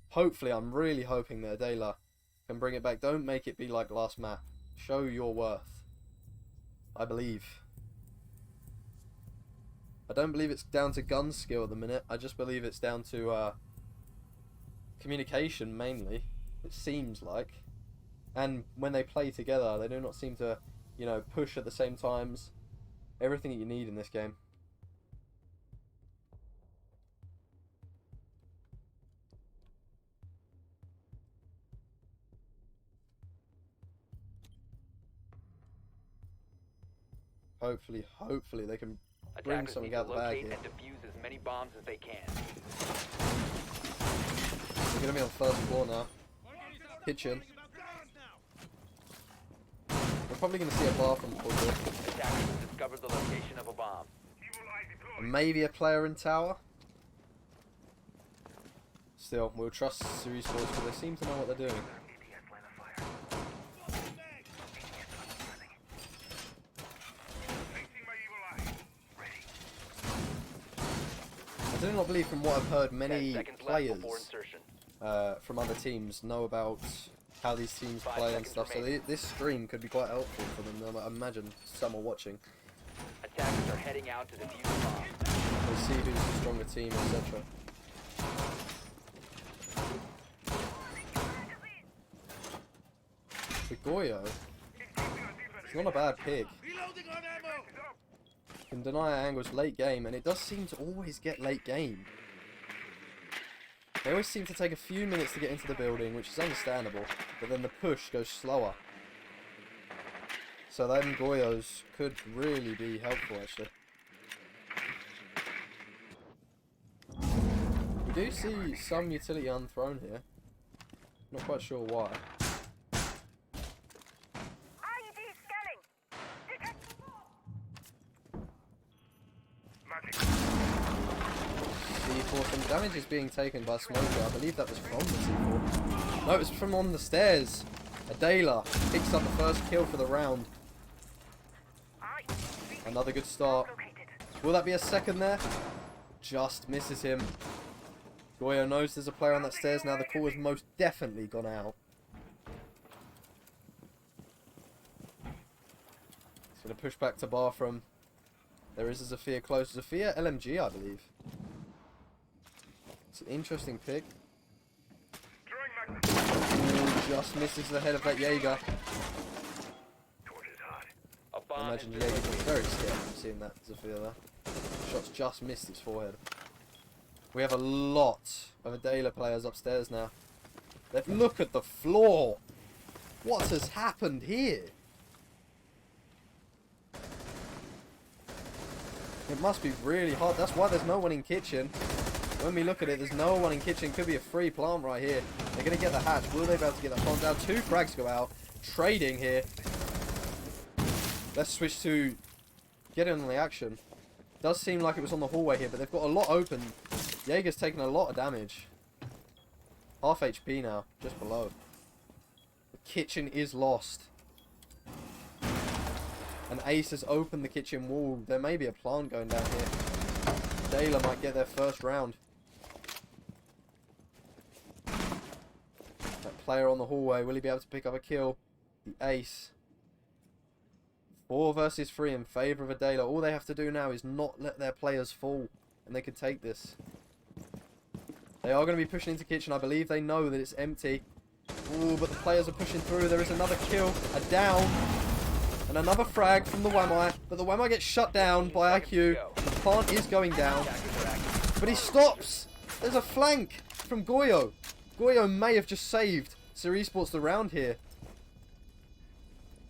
[SPEAKER 1] Hopefully, I'm really hoping that Adayla can bring it back. Don't make it be like last map. Show your worth. I believe. I don't believe it's down to gun skill at the minute. I just believe it's down to communication mainly. It seems like. And when they play together, they do not seem to, you know, push at the same times. Everything that you need in this game. Hopefully they can bring
[SPEAKER 2] Attackers
[SPEAKER 1] something
[SPEAKER 2] need
[SPEAKER 1] out
[SPEAKER 2] to
[SPEAKER 1] the bag
[SPEAKER 2] locate
[SPEAKER 1] here.
[SPEAKER 2] and defuse as many bombs as they can.
[SPEAKER 1] We're going to be on first floor now. Kitchen. We're probably going to see a bathroom pulled up.
[SPEAKER 2] Attackers have discovered the location of a bomb.
[SPEAKER 1] Maybe a player in tower. Still, we'll trust Series Sports because they seem to know what they're doing. I do not believe, from what I've heard,
[SPEAKER 2] 10
[SPEAKER 1] many
[SPEAKER 2] seconds left
[SPEAKER 1] players
[SPEAKER 2] before insertion.
[SPEAKER 1] from other teams know about how these teams
[SPEAKER 2] 5
[SPEAKER 1] play and
[SPEAKER 2] seconds
[SPEAKER 1] stuff. So
[SPEAKER 2] remaining.
[SPEAKER 1] this stream could be quite helpful for them. I imagine some are watching.
[SPEAKER 2] Attackers are heading out to defuse the bomb.
[SPEAKER 1] They see who's the stronger team, etc. The Goyo, it's not a bad pick. Can deny angles late game, and it does seem to always get late game. They always seem to take a few minutes to get into the building, which is understandable, but then the push goes slower. So them Goyos could really be helpful, actually. We do see some utility unthrown here. Not quite sure why. C4, some damage is being taken by Smoker. I believe that was from the C4. No, it was from on the stairs. Adayla picks up the first kill for the round. Another good start. Will that be a second there? Just misses him. Goyo knows there's a player on that stairs now. The call has most definitely gone out. He's going to push back to bathroom. There is a Zafir close. Zafir LMG, I believe. It's an interesting pick. Ooh, just misses the head of that Jaeger.
[SPEAKER 2] A
[SPEAKER 1] I
[SPEAKER 2] bomb
[SPEAKER 1] imagine
[SPEAKER 2] has
[SPEAKER 1] Jaeger
[SPEAKER 2] been
[SPEAKER 1] was very scared from seeing that Zafir there. Shots just missed his forehead. We have a lot of Adayla players upstairs now. Look at the floor! What has happened here? It must be really hard. That's why there's no one in kitchen. when we look at it, there's no one in kitchen. Could be a free plant right here. They're going to get the hatch. Will they be able to get that plant down? 2 frags go out. Trading here. Let's switch to get in on the action. Does seem like it was on the hallway here, but they've got a lot open. Jaeger's taken a lot of damage. Half HP now, just below. The kitchen is lost. And Ace has opened the kitchen wall. There may be a plant going down here. Adayla might get their first round. That player on the hallway, will he be able to pick up a kill? The Ace. 4 versus 3 in favour of Adayla. All they have to do now is not let their players fall. And they can take this. They are going to be pushing into kitchen. I believe they know that it's empty. Ooh, but the players are pushing through. There is another kill. A down. And another frag from the Wamai. But the Wamai gets shut down by IQ. The plant is going down. But he stops. There's a flank from Goyo. Goyo may have just saved Sir Esports the round here.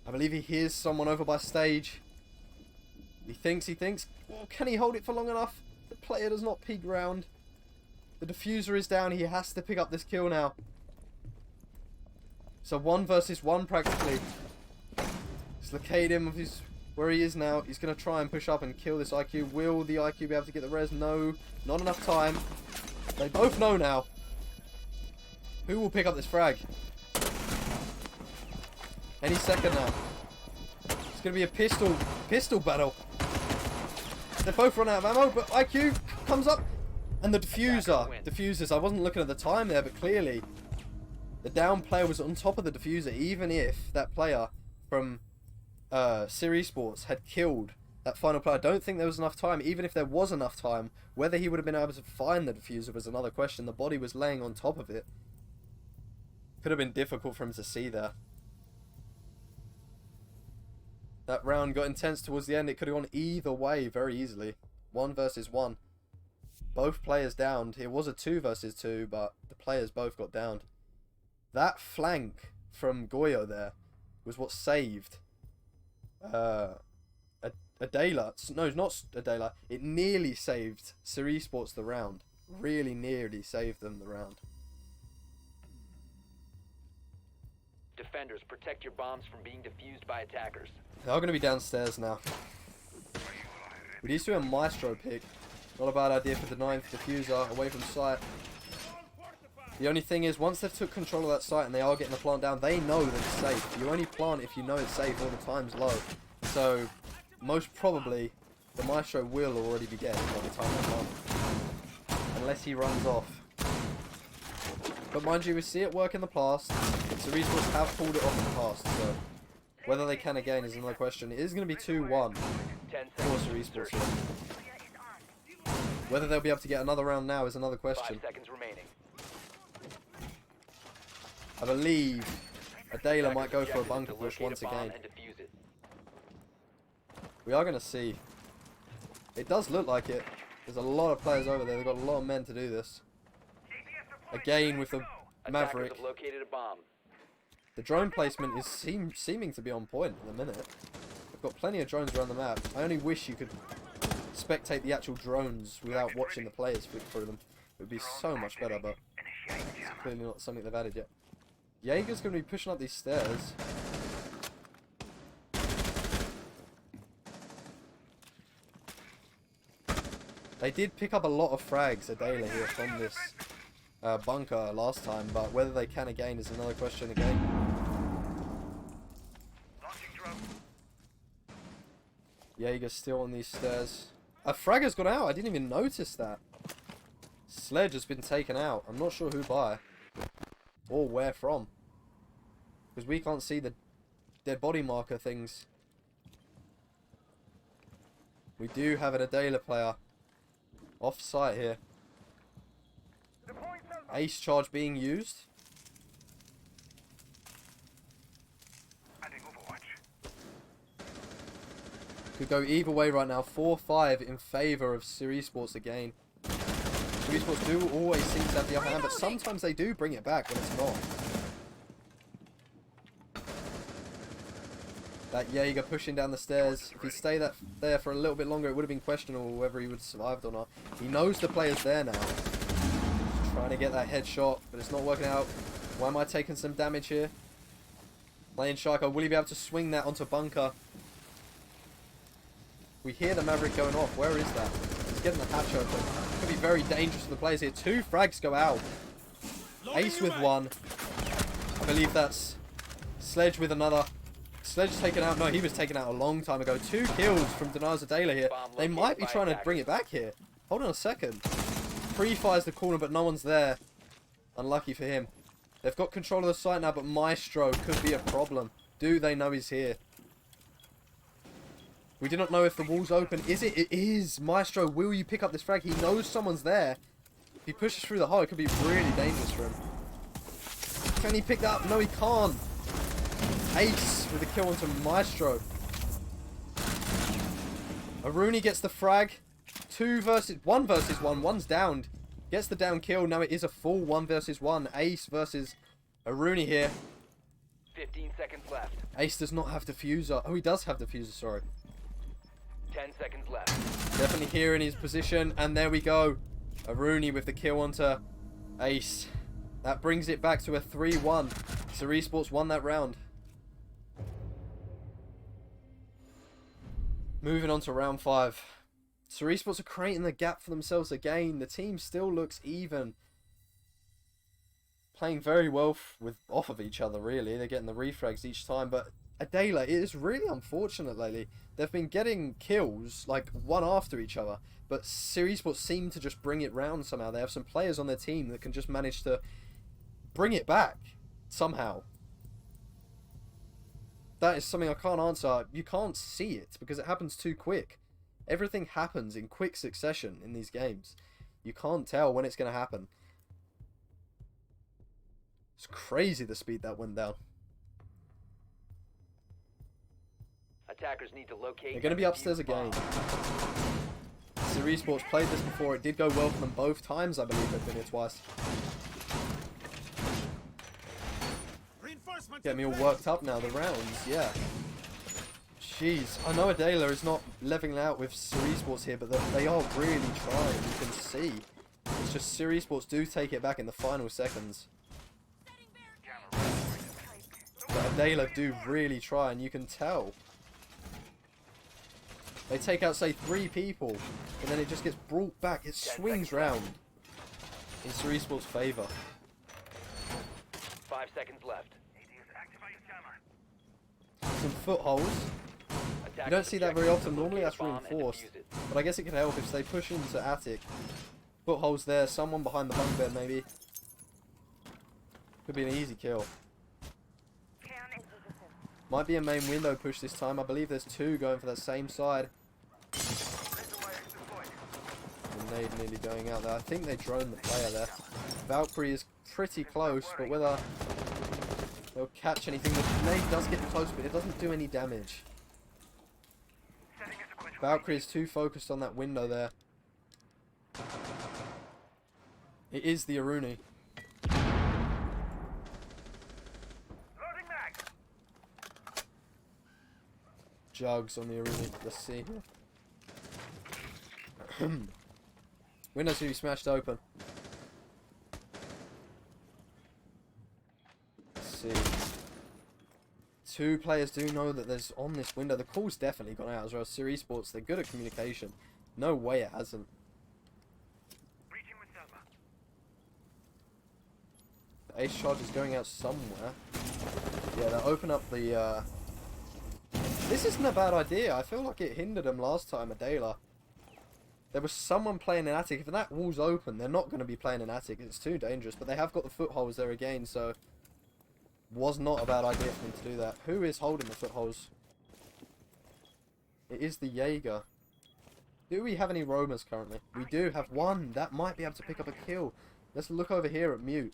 [SPEAKER 1] I believe he hears someone over by stage. He thinks. Oh, can he hold it for long enough? The player does not peek round. The diffuser is down. He has to pick up this kill now. So 1 versus 1 practically. Just locate him of where he is now. He's going to try and push up and kill this IQ. Will the IQ be able to get the res? No. Not enough time. They both know now. Who will pick up this frag? Any second now. It's going to be a pistol battle. They both run out of ammo, but IQ comes up. And the diffusers. I wasn't looking at the time there, but clearly the down player was on top of the diffuser. Even if that player from Sir Esports had killed that final player, I don't think there was enough time. Even if there was enough time, whether he would have been able to find the diffuser was another question. The body was laying on top of it. Could have been difficult for him to see there. That round got intense towards the end. It could have gone either way very easily. 1 versus 1. Both players downed. It was a 2 versus 2, but the players both got downed. That flank from Goyo there was what saved Adayla. No, not Adayla. It nearly saved Sir Esports the round. Really nearly saved them the round.
[SPEAKER 2] Defenders, protect your bombs from being defused by attackers.
[SPEAKER 1] They are going to be downstairs now. We need to do a Maestro pick. Not a bad idea for the 9th diffuser away from sight. The only thing is, once they've took control of that site and they are getting the plant down, they know that it's safe. You only plant if you know it's safe or the time's low. So, most probably, the Maestro will already be dead by the time they plant. Unless he runs off. But mind you, we see it work in the past. Sir Esports have pulled it off in the past, so whether they can again is another question. It is going to be 2-1 for Sir Esports here. Whether they'll be able to get another round now is another question.
[SPEAKER 2] 5 seconds remaining.
[SPEAKER 1] I believe Adayla might go for a bunker push once again. We are going to see. It does look like it. There's a lot of players over there. They've got a lot of men to do this. Again with the Maverick.
[SPEAKER 2] Located a bomb.
[SPEAKER 1] The drone placement is seeming to be on point at the minute. We've got plenty of drones around the map. I only wish you could spectate the actual drones without watching the players flick through them. It would be so much better, but it's clearly not something they've added yet. Jaeger's going to be pushing up these stairs. They did pick up a lot of frags, Adayla here, from this bunker last time, but whether they can again is another question again. Jaeger's still on these stairs. A frag has gone out. I didn't even notice that. Sledge has been taken out. I'm not sure who by. Or where from. Because we can't see the dead body marker things. We do have an Adayla player. Off site here. Ace charge being used. Could go either way right now. 4-5 in favour of Sir Esports again. Sir Esports do always seem to have the upper hand, but sometimes they do bring it back when it's not. That Jaeger pushing down the stairs. If he stayed there for a little bit longer, it would have been questionable whether he would have survived or not. He knows the player's there now. Trying to get that headshot, but it's not working out. Why am I taking some damage here? Playing Sharko. Will he be able to swing that onto bunker? We hear the Maverick going off. Where is that? He's getting the hatch open. Could be very dangerous for the players here. 2 frags go out. Ace with 1. I believe that's Sledge with another. Sledge taken out. No, he was taken out a long time ago. 2 kills from Adayla here. They might be trying to bring it back here. Hold on a second. Pre-fires the corner, but no one's there. Unlucky for him. They've got control of the site now, but Maestro could be a problem. Do they know he's here? We do not know if the wall's open. Is it? It is. Maestro, will you pick up this frag? He knows someone's there. If he pushes through the hole, it could be really dangerous for him. Can he pick that up? No, he can't. Ace with a kill onto Maestro. Aruni gets the frag. 1 versus 1. One's downed. Gets the down kill. Now it is a full 1 versus 1. Ace versus Aruni here.
[SPEAKER 2] 15 seconds left.
[SPEAKER 1] Ace does not have diffuser. Oh, he does have diffuser, sorry.
[SPEAKER 2] 10 seconds left.
[SPEAKER 1] Definitely here in his position. And there we go. Aruni with the kill onto Ace. That brings it back to a 3-1. So Esports won that round. Moving on to round 5. So Esports are creating the gap for themselves again. The team still looks even. Playing very well off of each other, really. They're getting the refrags each time. But Adayla, it is really unfortunate lately. They've been getting kills, like, one after each other. But Esports seem to just bring it round somehow. They have some players on their team that can just manage to bring it back somehow. That is something I can't answer. You can't see it because it happens too quick. Everything happens in quick succession in these games. You can't tell when it's going to happen. It's crazy the speed that went down.
[SPEAKER 2] Attackers need to locate.
[SPEAKER 1] They're going to be upstairs again. Esports played this before. It did go well for them both times, I believe. They've been here twice. Get me all worked up now, the rounds, yeah. Jeez, I know Adayla is not leveling out with Esports here, but they are really trying, you can see. It's just Esports do take it back in the final seconds. But Adayla do really try, and you can tell. They take out, say, 3 people, and then it just gets brought back. It swings round in Esports' favour.
[SPEAKER 2] 5 seconds left.
[SPEAKER 1] Some footholds. You don't see that very often. Normally that's reinforced. But I guess it can help if they push into attic. Footholds there. Someone behind the bunk bed maybe. Could be an easy kill. Might be a main window push this time. I believe there's 2 going for that same side. Grenade nearly going out there. I think they droned the player there. Valkyrie is pretty close, but whether they'll catch anything. The grenade does get close, but it doesn't do any damage. Valkyrie is too focused on that window there. It is the Aruni. Jugs on the Aruni. Let's see. Windows to be smashed open. Let's see. 2 players do know that there's on this window. The call's definitely gone out as well. Esports, they're good at communication. No way it hasn't. The ace charge is going out somewhere. Yeah, they'll open up the... This isn't a bad idea. I feel like it hindered them last time, Adayla. There was someone playing in attic. If that wall's open, they're not going to be playing in attic. It's too dangerous. But they have got the footholds there again, so... Was not a bad idea for them to do that. Who is holding the footholds? It is the Jaeger. Do we have any roamers currently? We do have 1. That might be able to pick up a kill. Let's look over here at Mute.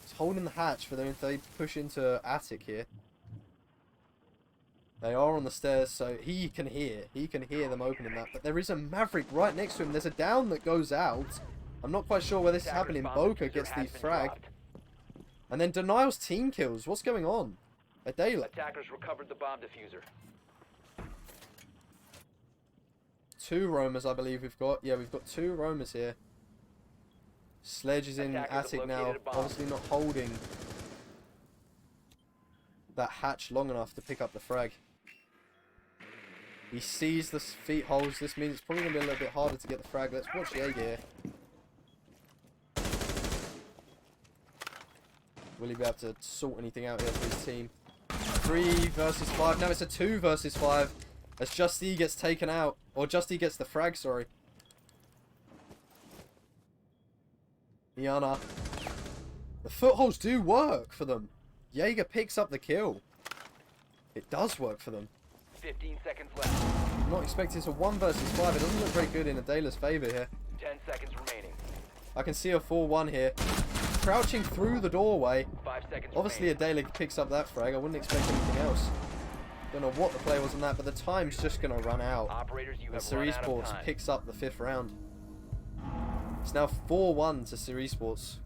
[SPEAKER 1] It's holding the hatch for them if they push into attic here. They are on the stairs, so he can hear. He can hear them opening that. But there is a Maverick right next to him. There's a down that goes out. I'm not quite sure where this is happening. Boca gets the frag. And then Denial's team kills. What's going on? Adayla.
[SPEAKER 2] Attackers recovered the bomb diffuser.
[SPEAKER 1] 2 roamers, I believe we've got. Yeah, we've got 2 roamers here. Sledge is in
[SPEAKER 2] Attackers have
[SPEAKER 1] attic now,
[SPEAKER 2] located a bomb.
[SPEAKER 1] obviously not holding that hatch long enough to pick up the frag. He sees the feet holes. This means it's probably going to be a little bit harder to get the frag. Let's watch Jaeger here. Will he be able to sort anything out here for his team? 3 versus 5. Now it's a 2 versus 5. As Just E gets taken out. Or Just E gets the frag, sorry. Iana. The footholds do work for them. Jaeger picks up the kill. It does work for them.
[SPEAKER 2] 15 seconds left.
[SPEAKER 1] I'm not expecting it's a 1 versus 5. It doesn't look very good in Adayla's favour here.
[SPEAKER 2] 10 seconds remaining.
[SPEAKER 1] I can see a 4-1 here. Crouching through the doorway.
[SPEAKER 2] 5 seconds
[SPEAKER 1] Obviously
[SPEAKER 2] remaining.
[SPEAKER 1] Adayla picks up that frag. I wouldn't expect anything else. Don't know what the play was on that, but the time's just going to run out.
[SPEAKER 2] Operators, you
[SPEAKER 1] And
[SPEAKER 2] have run out of
[SPEAKER 1] Sports
[SPEAKER 2] time.
[SPEAKER 1] picks up the 5th round. It's now 4-1 to Ceres Sports.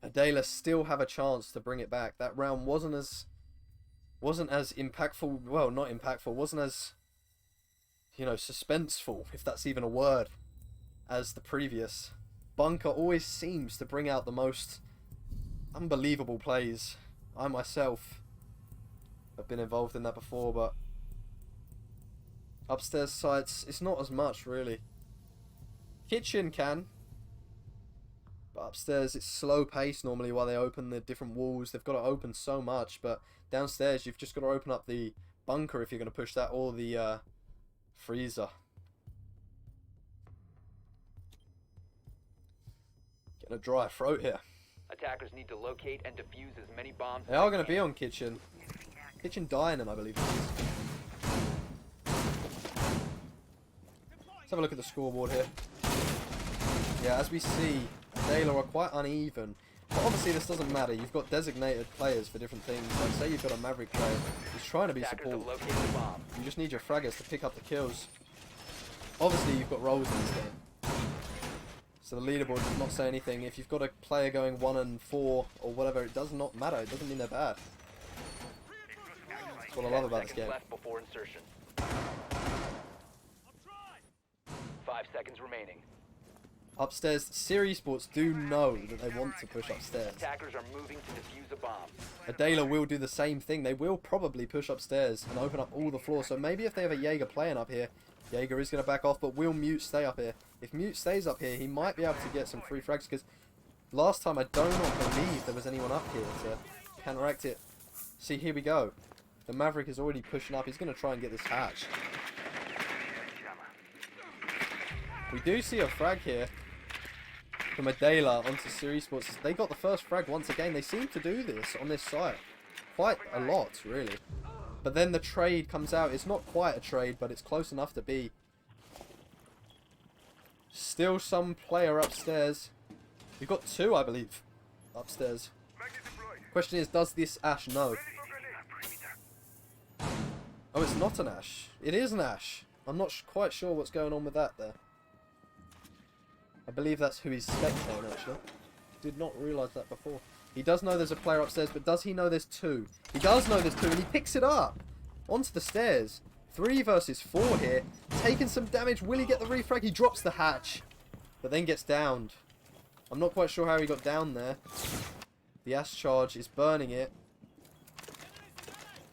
[SPEAKER 1] Adayla still have a chance to bring it back. That round wasn't as impactful. Well, not impactful. Wasn't as, you know, suspenseful, if that's even a word, as the previous. Bunker always seems to bring out the most unbelievable plays. I myself have been involved in that before, but upstairs sites, it's not as much really. Kitchen can. But upstairs it's slow pace normally while they open the different walls. They've got to open so much, but downstairs you've just got to open up the bunker if you're going to push that, or the freezer. Getting a dry throat here.
[SPEAKER 2] Attackers need to locate and defuse as many bombs.
[SPEAKER 1] They are going to be on kitchen. Kitchen Dining, I believe it is. Let's have a look at the scoreboard here. Yeah, as we see, Adayla are quite uneven. But obviously this doesn't matter. You've got designated players for different things. Like say you've got a Maverick player who's trying to be
[SPEAKER 2] Attackers
[SPEAKER 1] support.
[SPEAKER 2] have located a bomb.
[SPEAKER 1] You just need your fraggers to pick up the kills. Obviously you've got roles in this game. So the leaderboard does not say anything. If you've got a player going 1 and 4 or whatever, it does not matter. It doesn't mean they're bad. That's what I love about this game.
[SPEAKER 2] Left before insertion. 5 seconds remaining.
[SPEAKER 1] Upstairs, Ceres Sports do know that they want to push upstairs.
[SPEAKER 2] Attackers are moving to defuse a bomb.
[SPEAKER 1] Adayla will do the same thing. They will probably push upstairs and open up all the floors. So maybe if they have a Jaeger playing up here, Jaeger is going to back off, but will Mute stay up here? If Mute stays up here, he might be able to get some free frags, because last time I do not believe there was anyone up here to counteract it. See, here we go. The Maverick is already pushing up. He's going to try and get this hatch. We do see a frag here from Adayla onto Ceres Sports. They got the first frag once again. They seem to do this on this site quite a lot, really. But then the trade comes out. It's not quite a trade, but it's close enough to be. Still some player upstairs. We've got 2, I believe, upstairs. Question is, does this Ash know? Oh, it's not an Ash. It is an Ash. I'm not quite sure what's going on with that there. I believe that's who he's spectating, actually. Did not realise that before. He does know there's a player upstairs, but does he know there's 2? He does know there's 2, and he picks it up. Onto the stairs. 3 versus 4 here. Taking some damage. Will he get the refrag? He drops the hatch, but then gets downed. I'm not quite sure how he got down there. The Ash charge is burning it.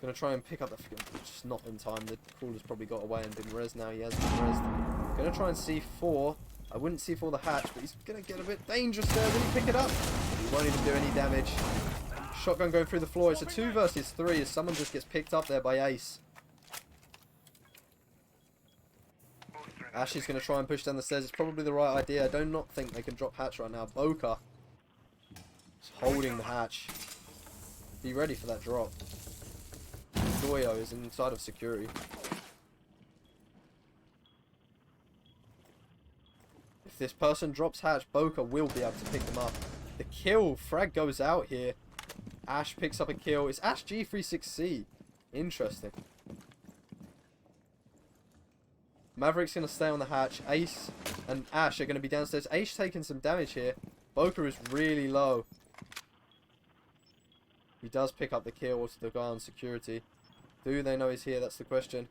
[SPEAKER 1] Gonna try and pick up the... Just not in time. The crawler's probably got away and been res now. He has been resed. Gonna try and C4. I wouldn't C4 the hatch, but he's gonna get a bit dangerous there. Will he pick it up? He won't even do any damage. Shotgun going through the floor. It's a 2 versus 3 as someone just gets picked up there by Ace. Ash is going to try and push down the stairs. It's probably the right idea. I do not think they can drop hatch right now. Boca is holding the hatch. Be ready for that drop. Doyo is inside of security. If this person drops hatch, Boca will be able to pick them up. The kill. Frag goes out here. Ash picks up a kill. It's Ash G36C. Interesting. Maverick's going to stay on the hatch. Ace and Ash are going to be downstairs. Ace taking some damage here. Boca is really low. He does pick up the kill to the guy on security. Do they know he's here? That's the question.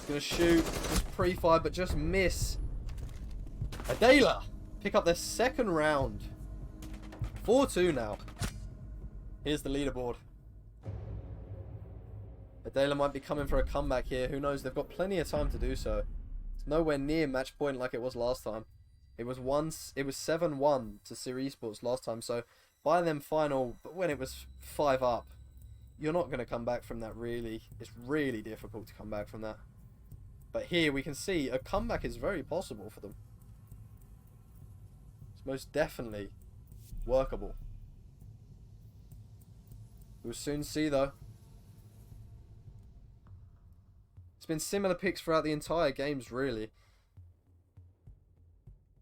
[SPEAKER 1] going to shoot. Just pre-fire, but just miss. Adayla pick up their second round. 4-2 now. Here's the leaderboard. Adayla might be coming for a comeback here. Who knows? They've got plenty of time to do so. It's nowhere near match point like it was last time. It was 7-1 to Series Sports last time. So by them final, but when it was 5 up, you're not going to come back from that really. It's really difficult to come back from that. But here we can see a comeback is very possible for them. It's most definitely workable. We'll soon see though. It's been similar picks throughout the entire games really.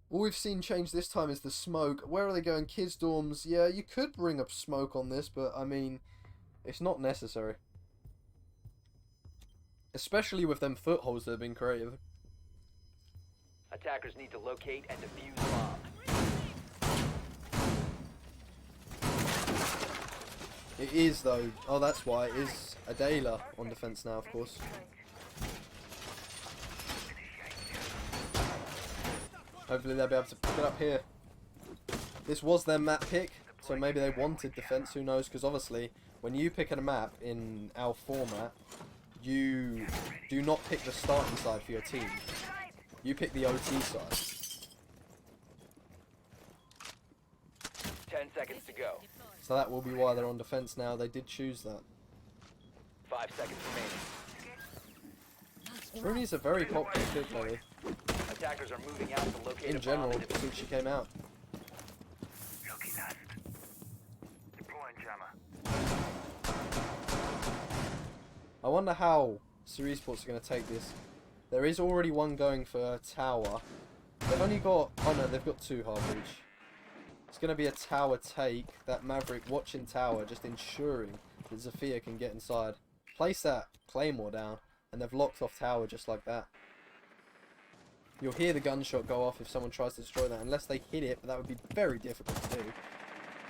[SPEAKER 1] All we've seen change this time is the smoke. Where are they going? Kids dorms. Yeah, you could bring up smoke on this, but I mean, it's not necessary. Especially with them footholds that have been created.
[SPEAKER 2] Attackers need to locate and defuse bomb.
[SPEAKER 1] It is though. Oh, that's why. It is Adayla on defense now, of course. Hopefully they'll be able to pick it up here. This was their map pick, so maybe they wanted defense, who knows, because obviously when you pick a map in our format, you do not pick the starting side for your team. You pick the OT side.
[SPEAKER 2] 10 seconds to go.
[SPEAKER 1] So that will be why they're on defense now. They did choose that.
[SPEAKER 2] 5 seconds remaining.
[SPEAKER 1] Rooney's a very popular pick, lately.
[SPEAKER 2] Attackers are moving out to locate
[SPEAKER 1] In
[SPEAKER 2] a bomb
[SPEAKER 1] general,
[SPEAKER 2] and defuse.
[SPEAKER 1] since she came out.
[SPEAKER 5] Lucky lad. Deploying jammer.
[SPEAKER 1] I wonder how Series Sports are going to take this. There is already one going for tower. They've only got... Oh no, they've got 2 half reach. It's going to be a tower take. That Maverick watching tower, just ensuring that Zafia can get inside. Place that Claymore down, and they've locked off tower just like that. You'll hear the gunshot go off if someone tries to destroy that, unless they hit it, but that would be very difficult to do,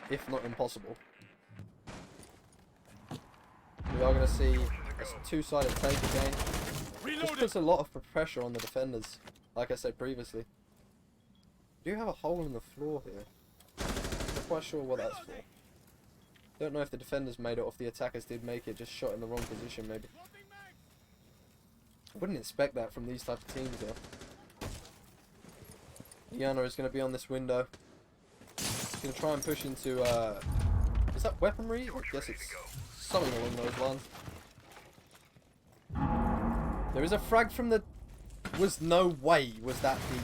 [SPEAKER 1] if not impossible. We are going to see a 2-sided take again. This puts a lot of pressure on the defenders, like I said previously. Do you have a hole in the floor here? Not quite sure what that's for. Don't know if the defenders made it or if the attackers did make it, just shot in the wrong position maybe. I wouldn't expect that from these type of teams though. Yana is going to be on this window. He's going to try and push into, is that weaponry? I guess it's something along those lines. There is a frag from the... Was no way was that the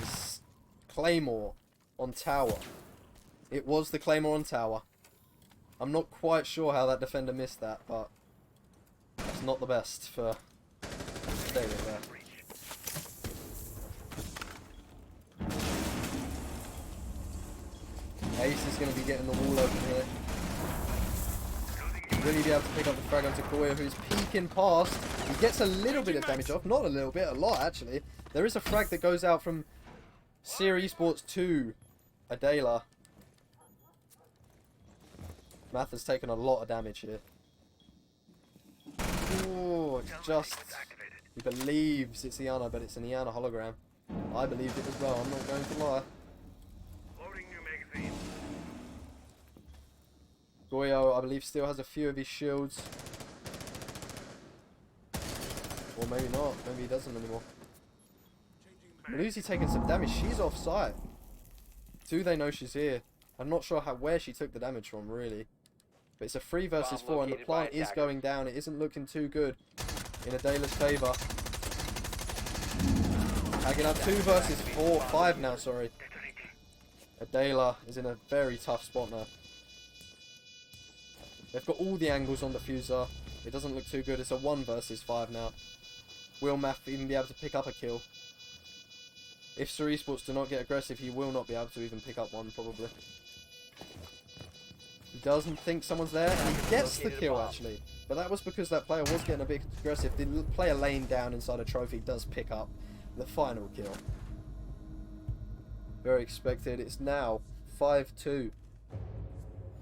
[SPEAKER 1] Claymore on tower. It was the Claymore on tower. I'm not quite sure how that defender missed that, but that's not the best for Adayla there. Ace is going to be getting the wall open here. Really be able to pick up the frag onto Goya, who's peeking past. He gets a little bit of damage off. Not a little bit, a lot actually. There is a frag that goes out from Series Sports to Adayla. Math has taken a lot of damage here. Oh, it's just... He believes it's Iana, but it's an Iana hologram. I believed it as well, I'm not going to lie.
[SPEAKER 5] Loading new magazine.
[SPEAKER 1] Goyo, I believe, still has a few of his shields. Or maybe not. Maybe he doesn't anymore. Lucy taking some damage. She's off site. Do they know she's here? I'm not sure where she took the damage from, really. But it's a 3 versus 4, and the plant is going down. It isn't looking too good in Adayla's favour. Tagging up 2 versus 5 now, sorry. Adayla is in a very tough spot now. They've got all the angles on the diffuser. It doesn't look too good. It's a 1 versus 5 now. Will Math even be able to pick up a kill? If Series Sports do not get aggressive, he will not be able to even pick up one, probably. He doesn't think someone's there, and he gets the kill, actually. But that was because that player was getting a bit aggressive. The player laying down inside a trophy does pick up the final kill. Very expected. It's now 5-2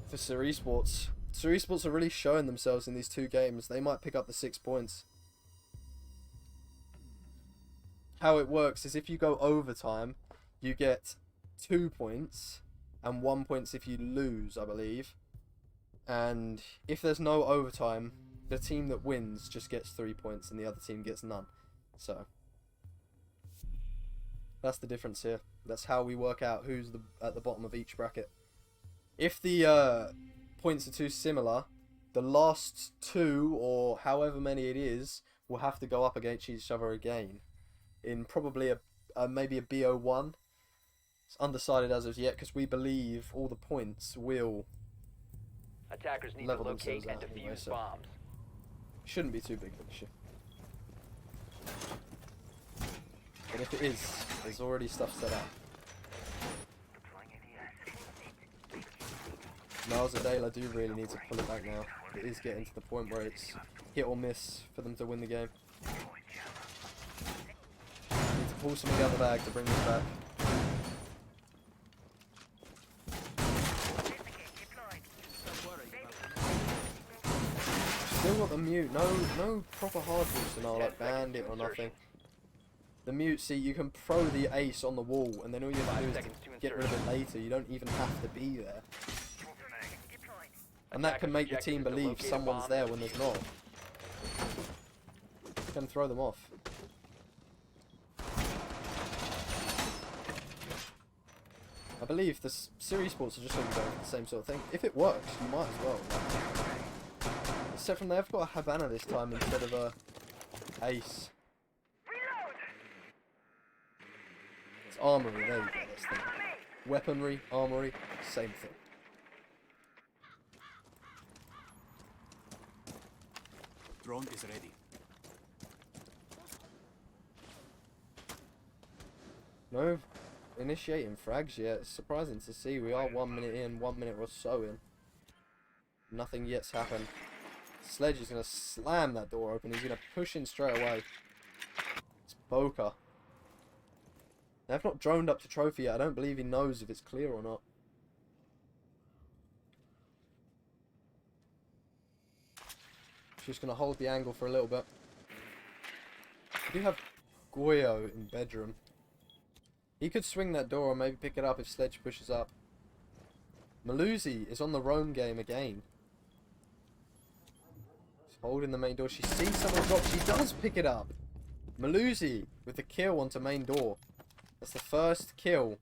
[SPEAKER 1] for Series Sports. Series Sports are really showing themselves in these 2 games. They might pick up the 6 points. how it works is if you go overtime, you get 2 points and 1 point if you lose, I believe. And if there's no overtime, the team that wins just gets 3 points and the other team gets none. So that's the difference here. That's how we work out who's at the bottom of each bracket. If the points are too similar, the last 2 or however many it is will have to go up against each other again in probably maybe a BO1. It's undecided as of yet because we believe all the points will
[SPEAKER 2] Attackers need to
[SPEAKER 1] level
[SPEAKER 2] locate
[SPEAKER 1] themselves
[SPEAKER 2] and
[SPEAKER 1] out
[SPEAKER 2] defuse
[SPEAKER 1] anyway, so
[SPEAKER 2] bombs.
[SPEAKER 1] shouldn't be too big of an issue. But if it is, there's already stuff set up. Miles Adayla do really need to pull it back now. It is getting to the point where it's hit or miss for them to win the game. Need to pull something out of the bag to bring this back. Still got the mute. No proper hard booster now, like bandit or nothing. The mute, see, you can throw the ace on the wall, and then all you have to do is to get rid of it later. You don't even have to be there. And that can make the team believe someone's there when there's not. You can throw them off. I believe the series sports are just going to go for the same sort of thing. If it works, you might as well. Except from they've got a Havana this time instead of a ace. It's armory, there you go, that's the thing. Weaponry, armory, same thing.
[SPEAKER 4] Drone is ready.
[SPEAKER 1] No initiating frags yet. It's surprising to see. We are 1 minute in, 1 minute or so in. Nothing yet's happened. Sledge is going to slam that door open. He's going to push in straight away. It's Boca. They've not droned up to trophy yet. I don't believe he knows if it's clear or not. Just going to hold the angle for a little bit. We do have Goyo in bedroom. He could swing that door or maybe pick it up if Sledge pushes up. Malusi is on the roam game again. She's holding the main door. She sees someone drop. She does pick it up. Malusi with the kill onto main door. That's the first kill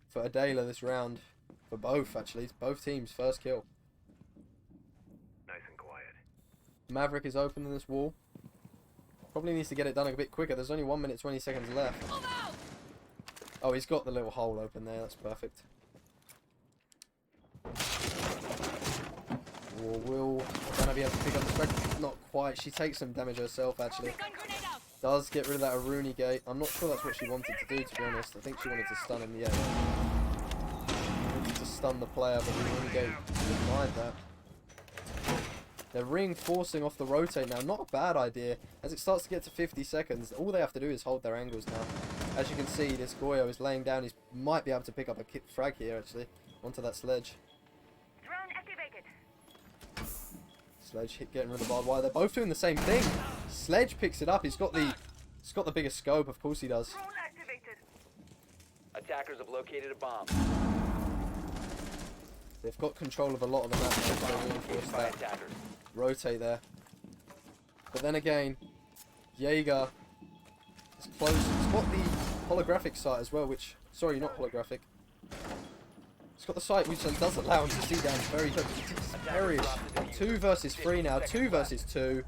[SPEAKER 1] for Adayla this round. For both, actually. It's both teams' first kill.
[SPEAKER 5] Nice and quiet.
[SPEAKER 1] Maverick is opening this wall. Probably needs to get it done a bit quicker. There's only 1 minute 20 seconds left. Oh, he's got the little hole open there. That's perfect. Will Havana be able to pick up the spread? Not quite. She takes some damage herself, actually. Does get rid of that Aruni gate. I'm not sure that's what she wanted to do, to be honest. I think she wanted to stun him, yeah. She wanted to stun the player, but the Aruni gate denied that. They're reinforcing off the rotate now. Not a bad idea. As it starts to get to 50 seconds, all they have to do is hold their angles now. As you can see, this Goyo is laying down. He might be able to pick up a frag here, actually, onto that Sledge.
[SPEAKER 3] Drone activated.
[SPEAKER 1] Sledge getting rid of the barbed wire. They're both doing the same thing. Sledge picks it up. He's got the bigger scope. Of course he does.
[SPEAKER 3] Drone activated.
[SPEAKER 2] Attackers have located a bomb.
[SPEAKER 1] They've got control of a lot of the map now, so they reinforce
[SPEAKER 2] By
[SPEAKER 1] that.
[SPEAKER 2] attackers.
[SPEAKER 1] Rotate there. But then again, Jaeger is close. It's got the holographic sight as well, which... Sorry, not holographic. It's got the sight which does allow him to see down very quick. It's perish. 2 versus 3 now. 2 versus 2.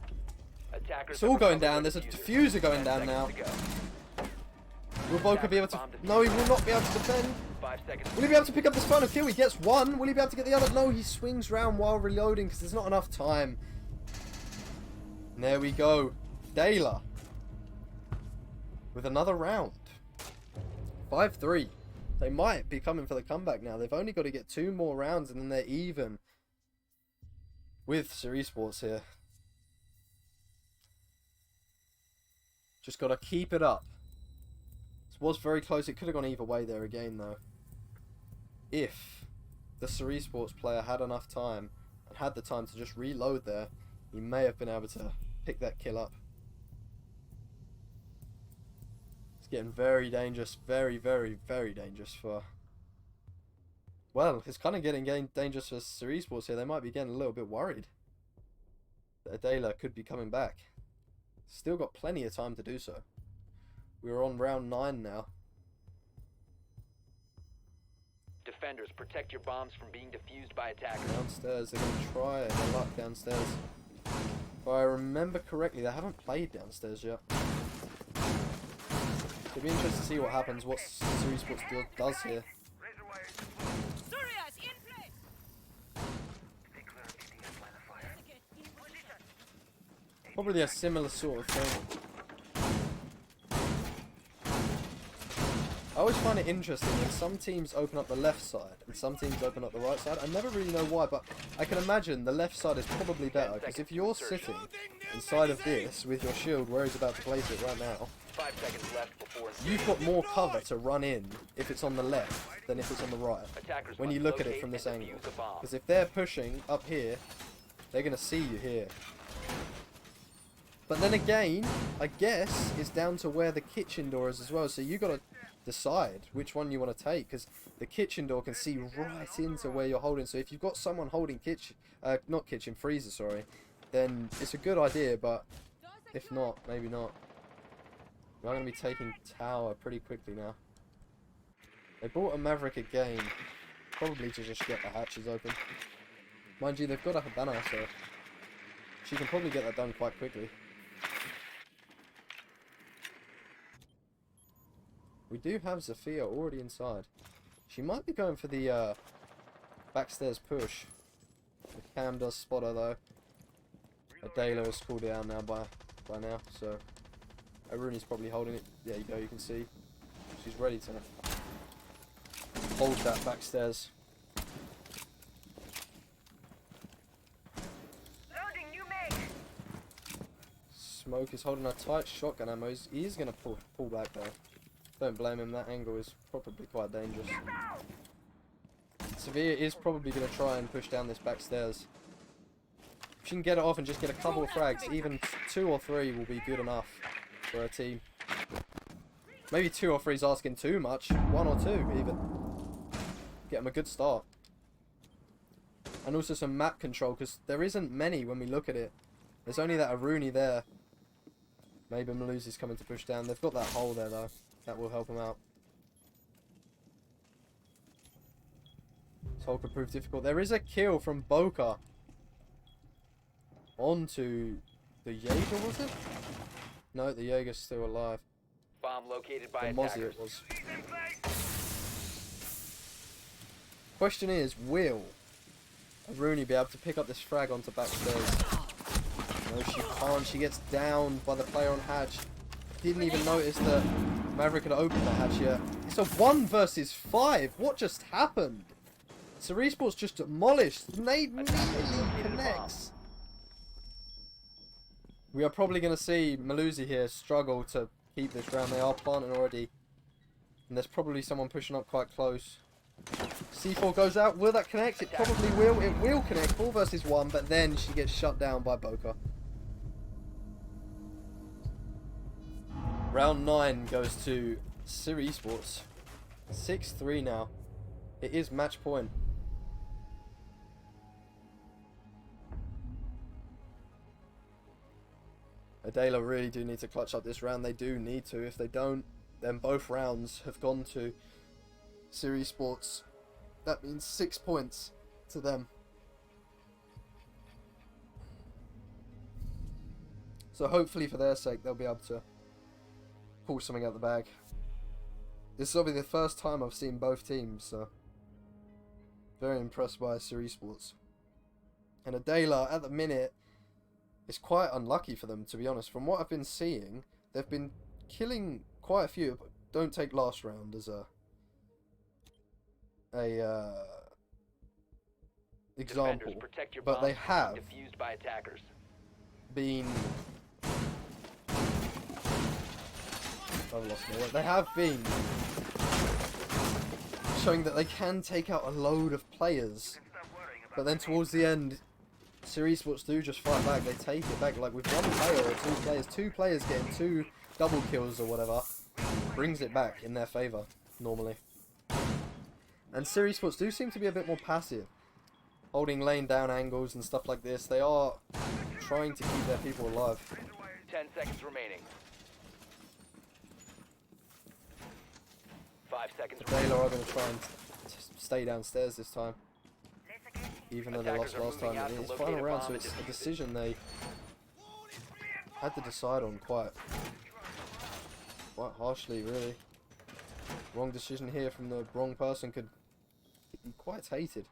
[SPEAKER 2] Attackers
[SPEAKER 1] It's all going down. There's a diffuser going down now. Will Boca be able to... No, he will not be able to defend.
[SPEAKER 2] 5 seconds.
[SPEAKER 1] Will he be able to pick up this final kill? He gets one. Will he be able to get the other? No, he swings round while reloading because there's not enough time. And there we go. Adayla with another round. 5-3. They might be coming for the comeback now. They've only got to get 2 more rounds and then they're even with Series Sports here. Just got to keep it up. This was very close. It could have gone either way there again, though. If the Series Sports player had enough time and had the time to just reload there, he may have been able to pick that kill up. It's getting very dangerous. Very, very, very dangerous for... Well, it's kind of getting dangerous for Cerise Sports here. They might be getting a little bit worried that Adayla could be coming back. Still got plenty of time to do so. We're on round 9 now.
[SPEAKER 2] Defenders, protect your bombs from being defused by attackers.
[SPEAKER 1] Downstairs, they're going to try their luck downstairs. If I remember correctly, they haven't played downstairs yet. It'll be interesting to see what happens, what Cerise Sports does here. Probably a similar sort of thing. I always find it interesting if some teams open up the left side and some teams open up the right side. I never really know why, but I can imagine the left side is probably better, because if you're sitting inside of this with your shield where he's about to place it right now,
[SPEAKER 2] 5 seconds left before
[SPEAKER 1] you've got more cover to run in if it's on the left than if it's on the right,
[SPEAKER 2] attackers
[SPEAKER 1] when
[SPEAKER 2] must
[SPEAKER 1] you look at it
[SPEAKER 2] locate
[SPEAKER 1] from this
[SPEAKER 2] and
[SPEAKER 1] angle.
[SPEAKER 2] defuse the bomb.
[SPEAKER 1] Because if they're pushing up here, they're going to see you here. But then again, I guess it's down to where the kitchen door is as well, so you got to decide which one you want to take, because the kitchen door can see right into where you're holding. So if you've got someone holding freezer, sorry, then it's a good idea, but if not, maybe not. We're going to be taking tower pretty quickly now. They brought a Maverick again, probably to just get the hatches open. Mind you, they've got a Habana, so she can probably get that done quite quickly. We do have Zafia already inside. She might be going for the backstairs push. The cam does spot her though. Adayla is cooled down now by now, so Aruni's probably holding it. There you go, you can see. She's ready to hold that backstairs.
[SPEAKER 3] Loading new mag.
[SPEAKER 1] Smoke is holding a tight shotgun ammo. He is going to pull back though. Don't blame him, that angle is probably quite dangerous. Sevilla is probably going to try and push down this back stairs. If she can get it off and just get a couple of frags, even 2 or 3 will be good enough for her team. Maybe 2 or 3 is asking too much. 1 or 2 even. Get them a good start. And also some map control, because there isn't many when we look at it. There's only that Aruni there. Maybe Maluzi's coming to push down. They've got that hole there though. That will help them out. This hole could prove difficult. There is a kill from Boca onto the Jaeger, was it? No, the Jaeger's still alive.
[SPEAKER 2] Bomb located by
[SPEAKER 1] The Mozzie
[SPEAKER 2] attackers.
[SPEAKER 1] it was. Question is, will Aruni be able to pick up this frag onto backstairs? No, she can't. She gets downed by the player on hatch. Didn't even notice that Maverick had opened the hatch yet. It's a 1 versus 5. What just happened? Cerise Sports just demolished. Nate connects. We are probably going to see Maluzi here struggle to keep this round. They are planting already. And there's probably someone pushing up quite close. C4 goes out. Will that connect? It probably will. It will connect. 4 versus 1. But then she gets shut down by Boca. Round 9 goes to Cerise Sports. 6-3 now. It is match point. Adayla really do need to clutch up this round. They do need to. If they don't, then both rounds have gone to Cerise Sports. That means 6 points to them. So hopefully for their sake they'll be able to pull something out the bag. This is obviously the first time I've seen both teams, so very impressed by Cerise Sports. And Adayla at the minute is quite unlucky for them, to be honest. From what I've been seeing, they've been killing quite a few. But don't take last round as a example,
[SPEAKER 2] Protect your
[SPEAKER 1] but they
[SPEAKER 2] bombs from
[SPEAKER 1] have
[SPEAKER 2] being defused by attackers.
[SPEAKER 1] been. I've lost my way. They have been showing that they can take out a load of players, but then towards the end, Cerise Sports do just fight back. They take it back, like with 1 player or 2 players. 2 players getting 2 double kills or whatever. brings it back in their favour, normally. And Series Sports do seem to be a bit more passive. Holding lane down angles and stuff like this. They are trying to keep their people alive.
[SPEAKER 2] 10 seconds remaining. 5 seconds remaining.
[SPEAKER 1] Adayla are going to try and stay downstairs this time. Even though they lost last time. It's final round, so it's a decision they had to decide on quite harshly, really. Wrong decision here from the wrong person could be quite hated.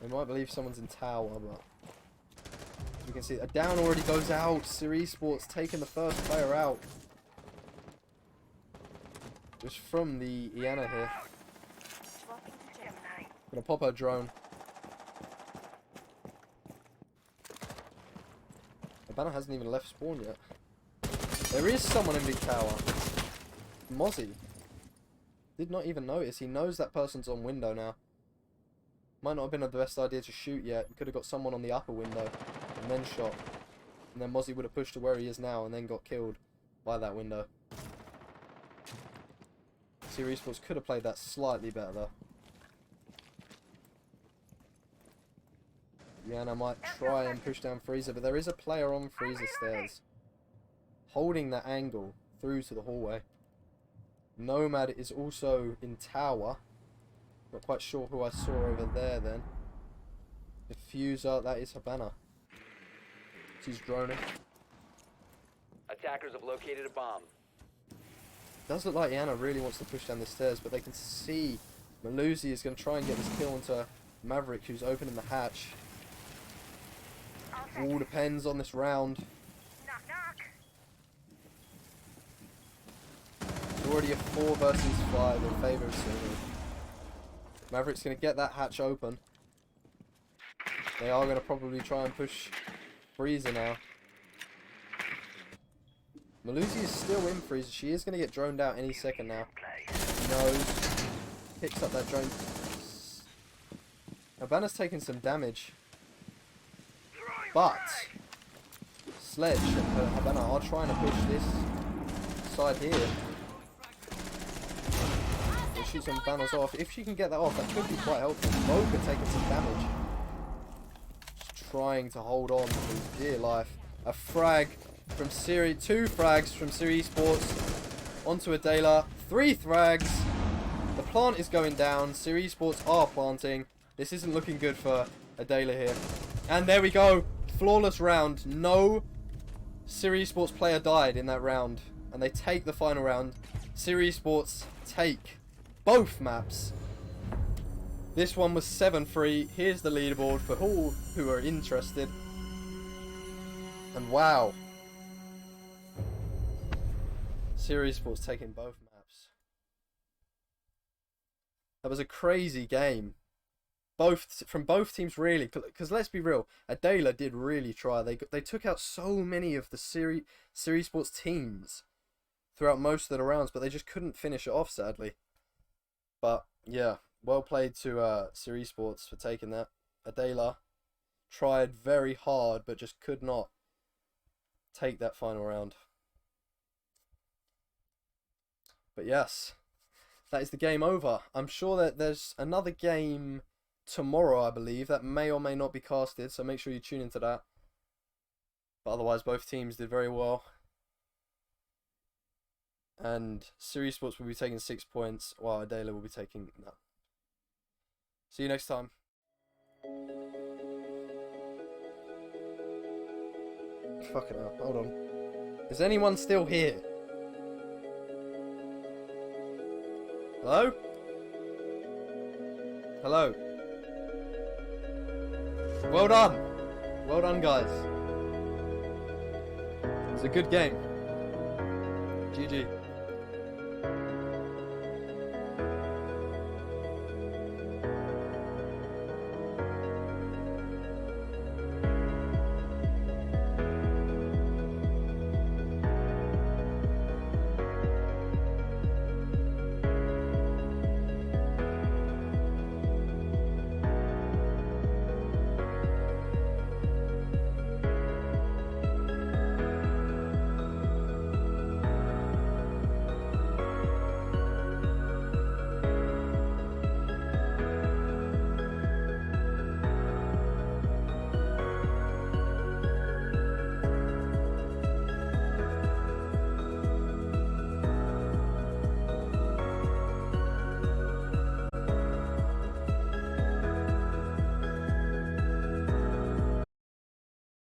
[SPEAKER 1] They might believe someone's in tower, but as you can see, a down already goes out. Series Sports taking the first player out. Just from the Iana here. Gonna pop her drone. The banner hasn't even left spawn yet. There is someone in big tower. Mozzie. Did not even notice. He knows that person's on window now. Might not have been the best idea to shoot yet. You could have got someone on the upper window and then shot. And then Mozzie would have pushed to where he is now and then got killed by that window. Series Sports could have played that slightly better though. Yana might try and push down Freezer, but there is a player on Freezer stairs. Holding that angle through to the hallway. Nomad is also in tower. Not quite sure who I saw over there then. Diffuser, that is Habana. She's droning.
[SPEAKER 2] Attackers have located a bomb.
[SPEAKER 1] Does look like Yana really wants to push down the stairs, but they can see Malusi is going to try and get this kill onto Maverick, who's opening the hatch. All depends on this round.
[SPEAKER 3] Knock, knock.
[SPEAKER 1] It's already a 4 versus 5 in favour of Silver. Maverick's going to get that hatch open. They are going to probably try and push Freezer now. Malusi is still in Freezer. She is going to get droned out any second now. Knows. Picks up that drone. Habana's taking some damage. But Sledge and Habana are trying to push this side here. They shoot some banners off. If she can get that off, that could be quite helpful. Both are taking some damage. Just trying to hold on to his dear life. A frag from Series, 2 frags from Series Sports onto Adayla. 3 frags. The plant is going down. Series Sports are planting. This isn't looking good for Adayla here. And there we go. Flawless round. No Series Sports player died in that round. And they take the final round. Series Sports take both maps. This one was 7-3. Here's the leaderboard for all who are interested. And wow. Series Sports taking both maps. That was a crazy game. From both teams really, because let's be real, Adayla did really try. They took out so many of the Series Sports teams throughout most of the rounds, but they just couldn't finish it off, sadly. But yeah, well played to Series Sports for taking that. Adayla tried very hard, but just could not take that final round. But yes, that is the game over. I'm sure that there's another game tomorrow, I believe, that may or may not be casted, so make sure you tune into that. But otherwise, both teams did very well. And Series Sports will be taking 6 points, while Adayla will be taking none. See you next time. Fucking hell, hold on. Is anyone still here? Hello? Hello? Well done. Well done, guys. It was a good game. GG.